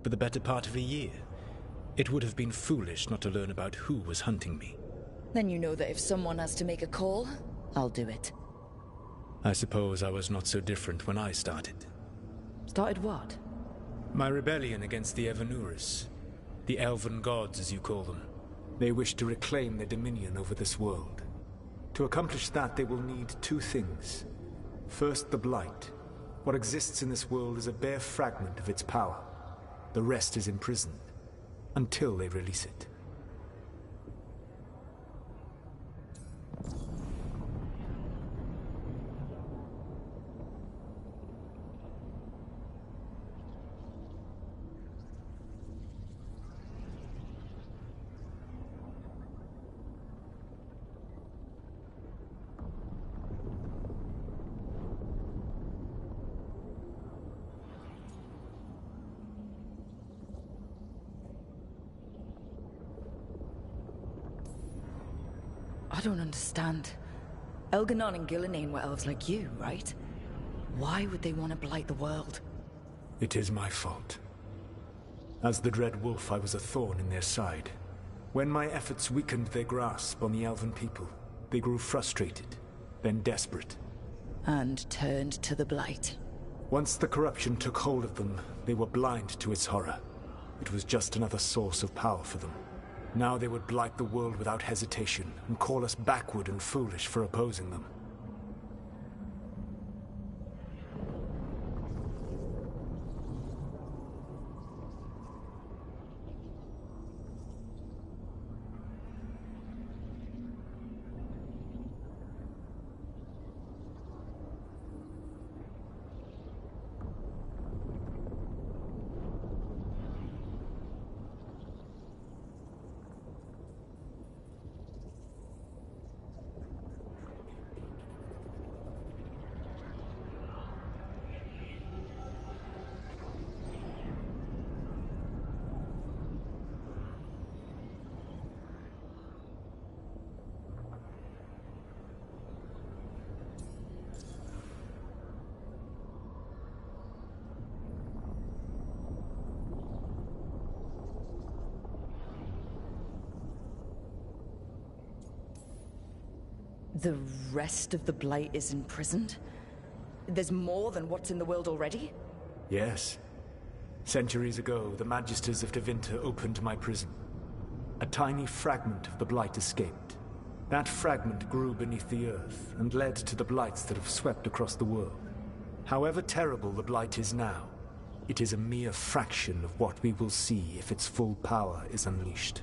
A: For the better part of a year. It would have been foolish not to learn about who was hunting me.
B: Then you know that if someone has to make a call, I'll do it.
A: I suppose I was not so different when I started.
B: Started what?
A: My rebellion against the Evanuris. The Elven Gods, as you call them. They wish to reclaim their dominion over this world. To accomplish that, they will need two things. First, the Blight. What exists in this world is a bare fragment of its power. The rest is imprisoned, until they release it.
B: I don't understand. Elganon and Gillenane were elves like you, right? Why would they want to blight the world?
A: It is my fault. As the Dread Wolf, I was a thorn in their side. When my efforts weakened their grasp on the Elven people, they grew frustrated, then desperate.
B: And turned to the Blight.
A: Once the corruption took hold of them, they were blind to its horror. It was just another source of power for them. Now they would blight the world without hesitation, and call us backward and foolish for opposing them.
B: The rest of the Blight is imprisoned? There's more than what's in the world already?
A: Yes. Centuries ago, the Magisters of Tevinter opened my prison. A tiny fragment of the Blight escaped. That fragment grew beneath the earth and led to the Blights that have swept across the world. However terrible the Blight is now, it is a mere fraction of what we will see if its full power is unleashed.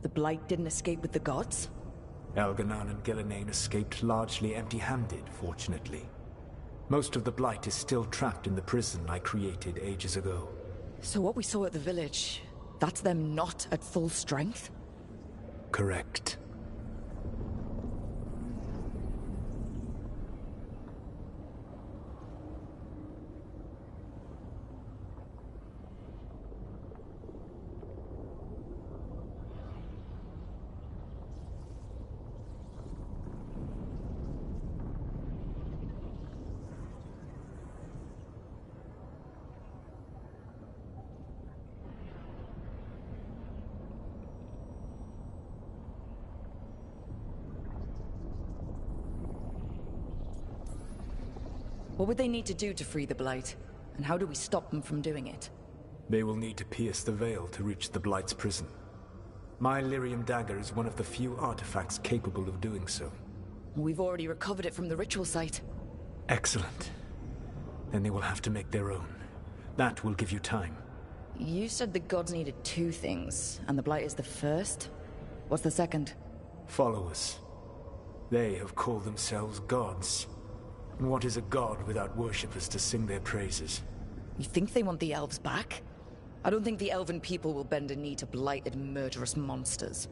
B: The Blight didn't escape with the gods?
A: Elganon and Gillenane escaped largely empty-handed, fortunately. Most of the Blight is still trapped in the prison I created ages ago.
B: So what we saw at the village, that's them not at full strength?
A: Correct.
B: What would they need to do to free the Blight? And how do we stop them from doing it?
A: They will need to pierce the veil to reach the Blight's prison. My Lyrium dagger is one of the few artifacts capable of doing so.
B: We've already recovered it from the ritual site.
A: Excellent. Then they will have to make their own. That will give you time.
B: You said the gods needed 2 things, and the Blight is the first? What's the second?
A: Followers. They have called themselves gods. And what is a god without worshippers to sing their praises?
B: You think they want the elves back? I don't think the elven people will bend a knee to blighted, murderous monsters.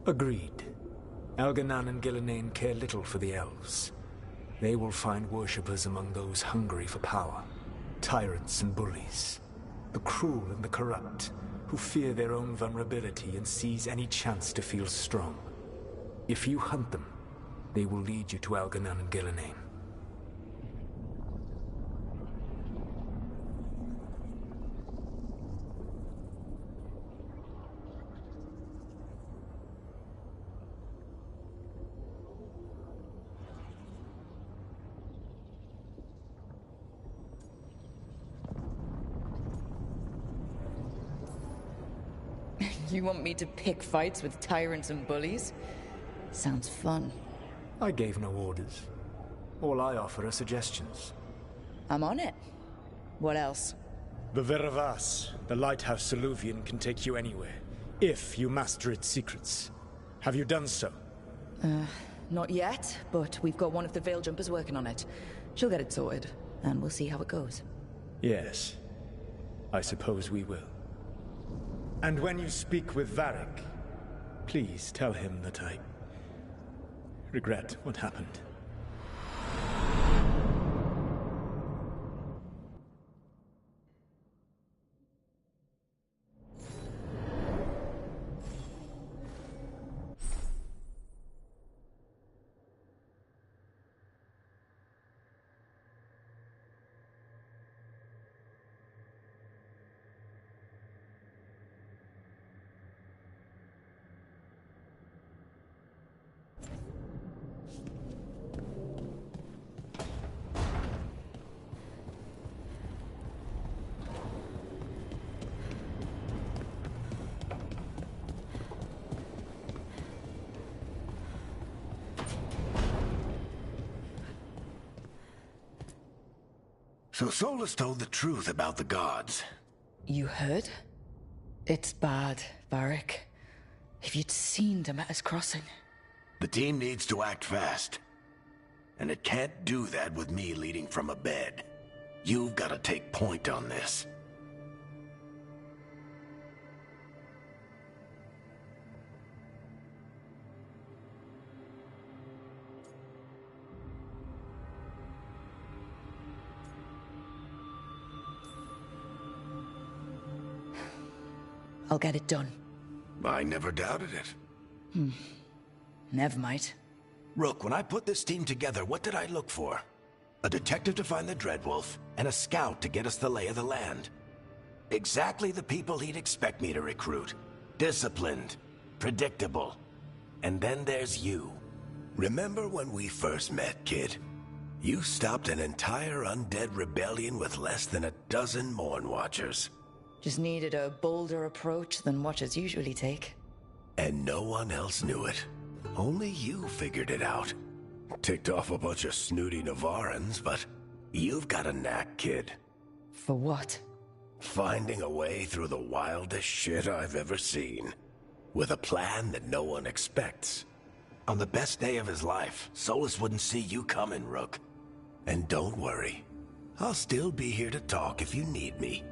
A: Agreed. Elganan and Gillenane care little for the elves. They will find worshippers among those hungry for power. Tyrants and bullies. The cruel and the corrupt, who fear their own vulnerability and seize any chance to feel strong. If you hunt them, they will lead you to Elganan and Gillenane.
B: You want me to pick fights with tyrants and bullies? Sounds fun.
A: I gave no orders. All I offer are suggestions.
B: I'm on it. What else?
A: The Veravas, the lighthouse Soluvian, can take you anywhere, if you master its secrets. Have you done so?
B: Not yet, but we've got one of the Veil Jumpers working on it. She'll get it sorted, and we'll see how it goes.
A: Yes. I suppose we will. And when you speak with Varric, please tell him that I regret what happened.
D: So Solas told the truth about the gods.
B: You heard? It's bad, Varric. If you'd seen Demeter's crossing.
D: The team needs to act fast. And it can't do that with me leading from a bed. You've got to take point on this.
B: I'll get it done.
D: I never doubted it.
B: Never mind.
D: Rook, when I put this team together, what did I look for? A detective to find the Dreadwolf, and a scout to get us the lay of the land. Exactly the people he'd expect me to recruit. Disciplined, predictable. And then there's you. Remember when we first met, kid? You stopped an entire undead rebellion with less than a dozen Morn Watchers.
B: Just needed a bolder approach than Watchers usually take.
D: And no one else knew it. Only you figured it out. Ticked off a bunch of snooty Navarrans, but you've got a knack, kid.
B: For what?
D: Finding a way through the wildest shit I've ever seen. With a plan that no one expects. On the best day of his life, Solas wouldn't see you coming, Rook. And don't worry. I'll still be here to talk if you need me.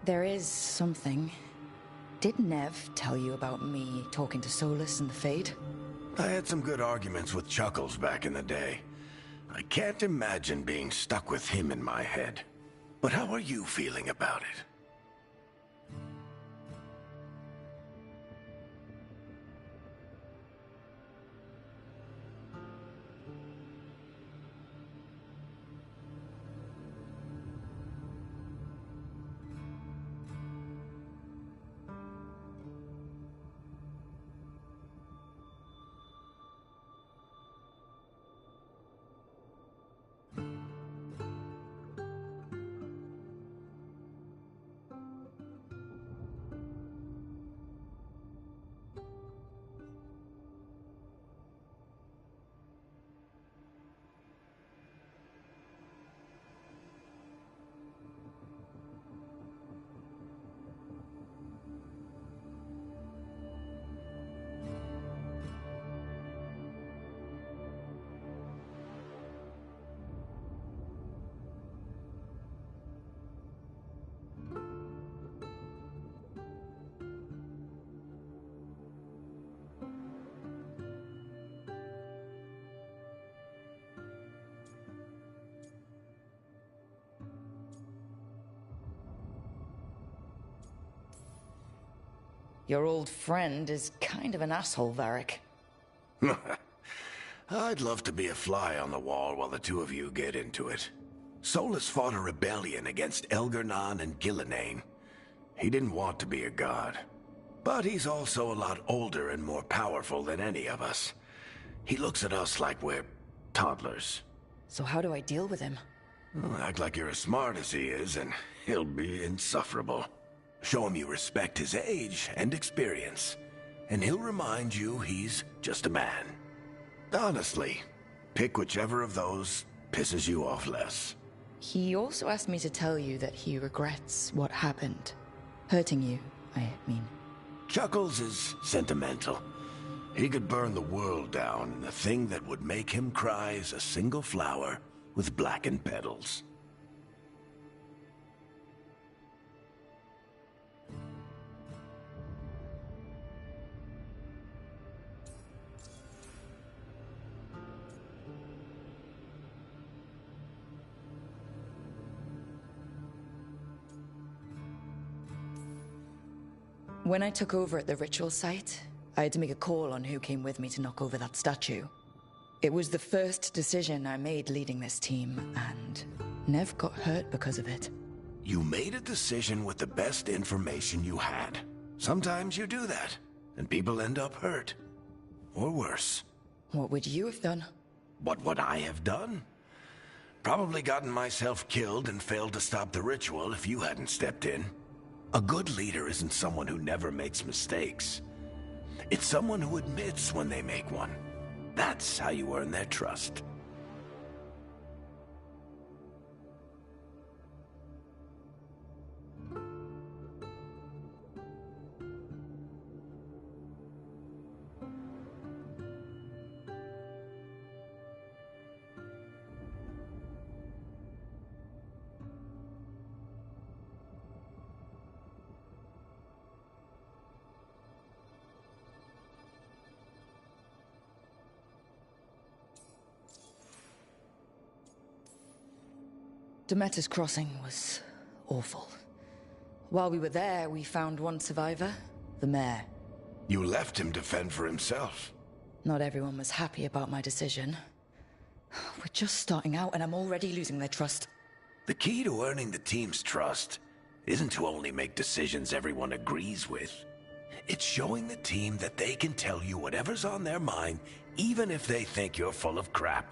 B: There is something. Did Nev tell you about me talking to Solus and the Fade?
D: I had some good arguments with Chuckles back in the day. I can't imagine being stuck with him in my head. But how are you feeling about it?
B: Your old friend is kind of an asshole, Varric.
D: I'd love to be a fly on the wall while the two of you get into it. Solus fought a rebellion against Elgar'nan and Gillenane. He didn't want to be a god. But he's also a lot older and more powerful than any of us. He looks at us like we're toddlers.
B: So how do I deal with him?
D: Act like you're as smart as he is, and he'll be insufferable. Show him you respect his age and experience, and he'll remind you he's just a man. Honestly, pick whichever of those pisses you off less.
B: He also asked me to tell you that he regrets what happened. Hurting you, I mean.
D: Chuckles is sentimental. He could burn the world down, and the thing that would make him cry is a single flower with blackened petals.
B: When I took over at the ritual site, I had to make a call on who came with me to knock over that statue. It was the first decision I made leading this team, and Nev got hurt because of it.
D: You made a decision with the best information you had. Sometimes you do that, and people end up hurt. Or worse.
B: What would you have done?
D: What would I have done? Probably gotten myself killed and failed to stop the ritual if you hadn't stepped in. A good leader isn't someone who never makes mistakes. It's someone who admits when they make one. That's how you earn their trust.
B: Demeter's Crossing was awful. While we were there, we found one survivor, the mayor.
D: You left him to fend for himself.
B: Not everyone was happy about my decision. We're just starting out and I'm already losing their trust.
D: The key to earning the team's trust isn't to only make decisions everyone agrees with. It's showing the team that they can tell you whatever's on their mind, even if they think you're full of crap.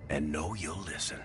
D: And know you'll listen.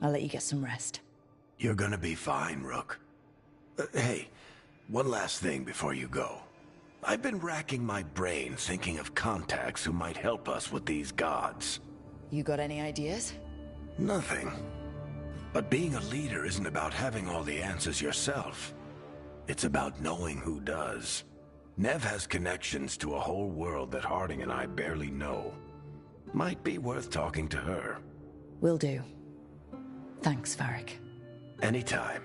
B: I'll let you get some rest.
D: You're gonna be fine, Rook. Hey, one last thing before you go. I've been racking my brain thinking of contacts who might help us with these gods.
B: You got any ideas?
D: Nothing. But being a leader isn't about having all the answers yourself. It's about knowing who does. Nev has connections to a whole world that Harding and I barely know. Might be worth talking to her.
B: Will do. Thanks, Varric.
D: Anytime.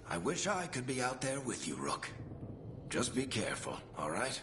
D: I wish I could be out there with you, Rook. Just be careful, all right?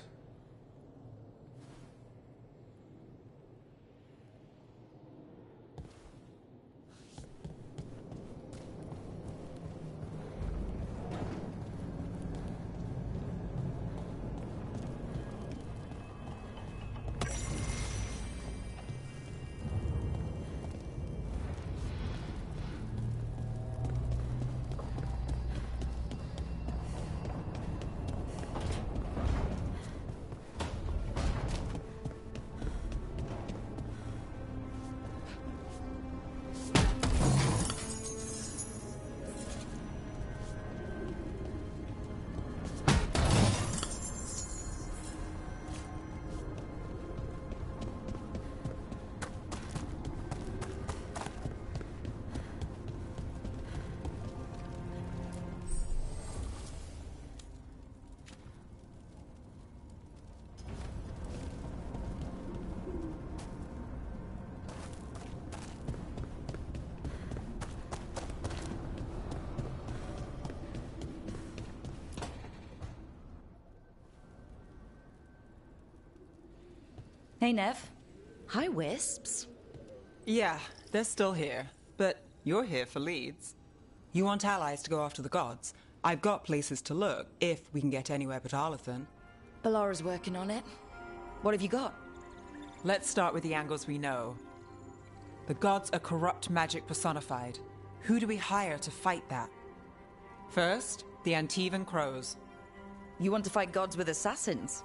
B: Hey, Nev. Hi, Wisps.
E: Yeah, they're still here. But you're here for leads. You want allies to go after the gods? I've got places to look, if we can get anywhere but Arlathan.
B: Ballara's working on it. What have you got?
E: Let's start with the angles we know. The gods are corrupt magic personified. Who do we hire to fight that? First, the Antivan Crows.
B: You want to fight gods with assassins?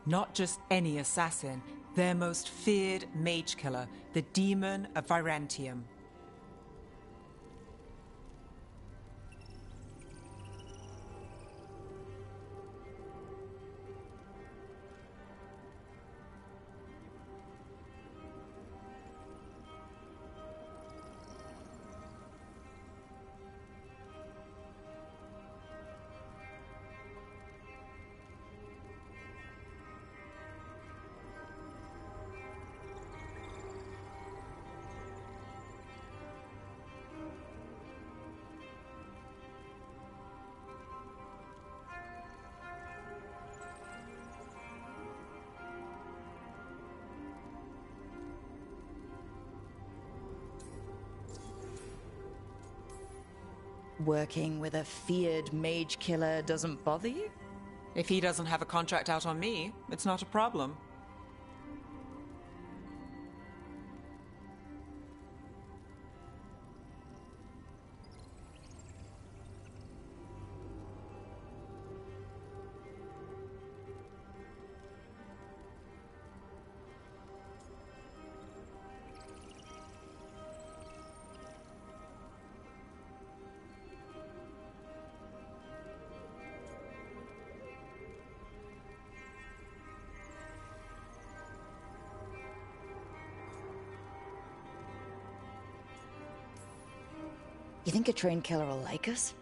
E: Not just any assassin. Their most feared mage killer, the Demon of Virantium.
B: Working with a feared mage killer doesn't bother you?
E: If he doesn't have a contract out on me, it's not a problem.
B: You think a trained killer will like us?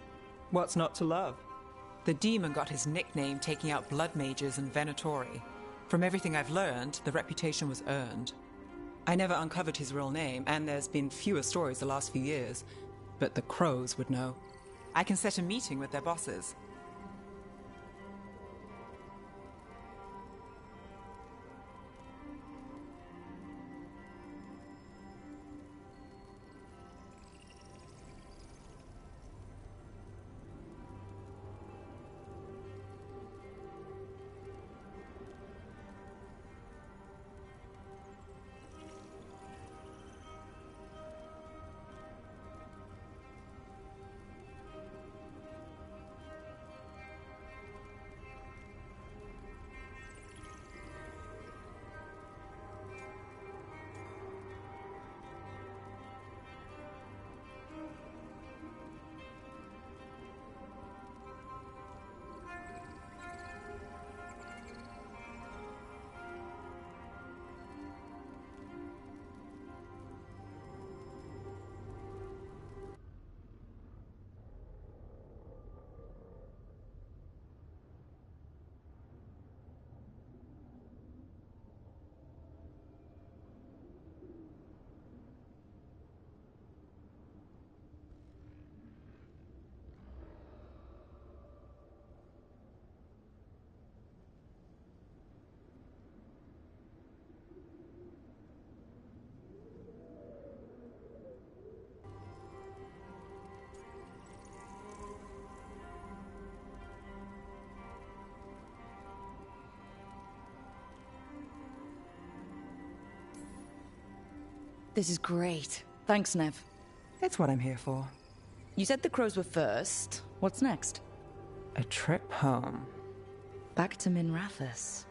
E: What's not to love? The demon got his nickname taking out blood mages and Venatori. From everything I've learned, the reputation was earned. I never uncovered his real name, and there's been fewer stories the last few years. But the Crows would know. I can set a meeting with their bosses.
B: This is great. Thanks, Nev.
E: It's what I'm here for.
B: You said the crows were first. What's next?
E: A trip home.
B: Back to Minrathous.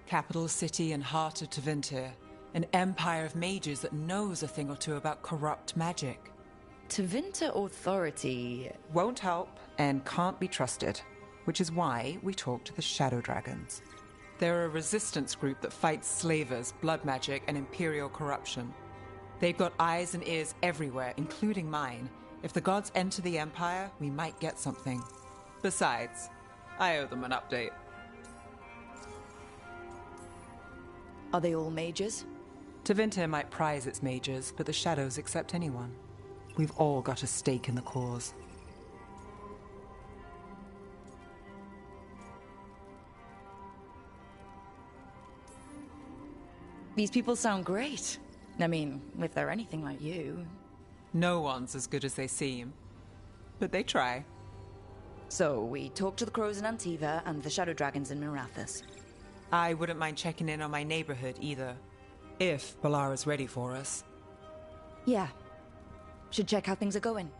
E: Capital city and heart of Tevinter. An empire of mages that knows a thing or two about corrupt magic.
B: Tevinter Authority...
E: won't help and can't be trusted, which is why we talk to the Shadow Dragons. They're a resistance group that fights slavers, blood magic, and imperial corruption. They've got eyes and ears everywhere, including mine. If the gods enter the Empire, we might get something. Besides, I owe them an update.
B: Are they all mages?
E: Tevinter might prize its mages, but the Shadows accept anyone. We've all got a stake in the cause.
B: These people sound great. I mean, if they're anything like you.
E: No one's as good as they seem. But they try.
B: So, we talk to the crows in Antiva and the Shadow Dragons in Minrathous.
E: I wouldn't mind checking in on my neighborhood either. If Balara's ready for us.
B: Yeah. Should check how things are going.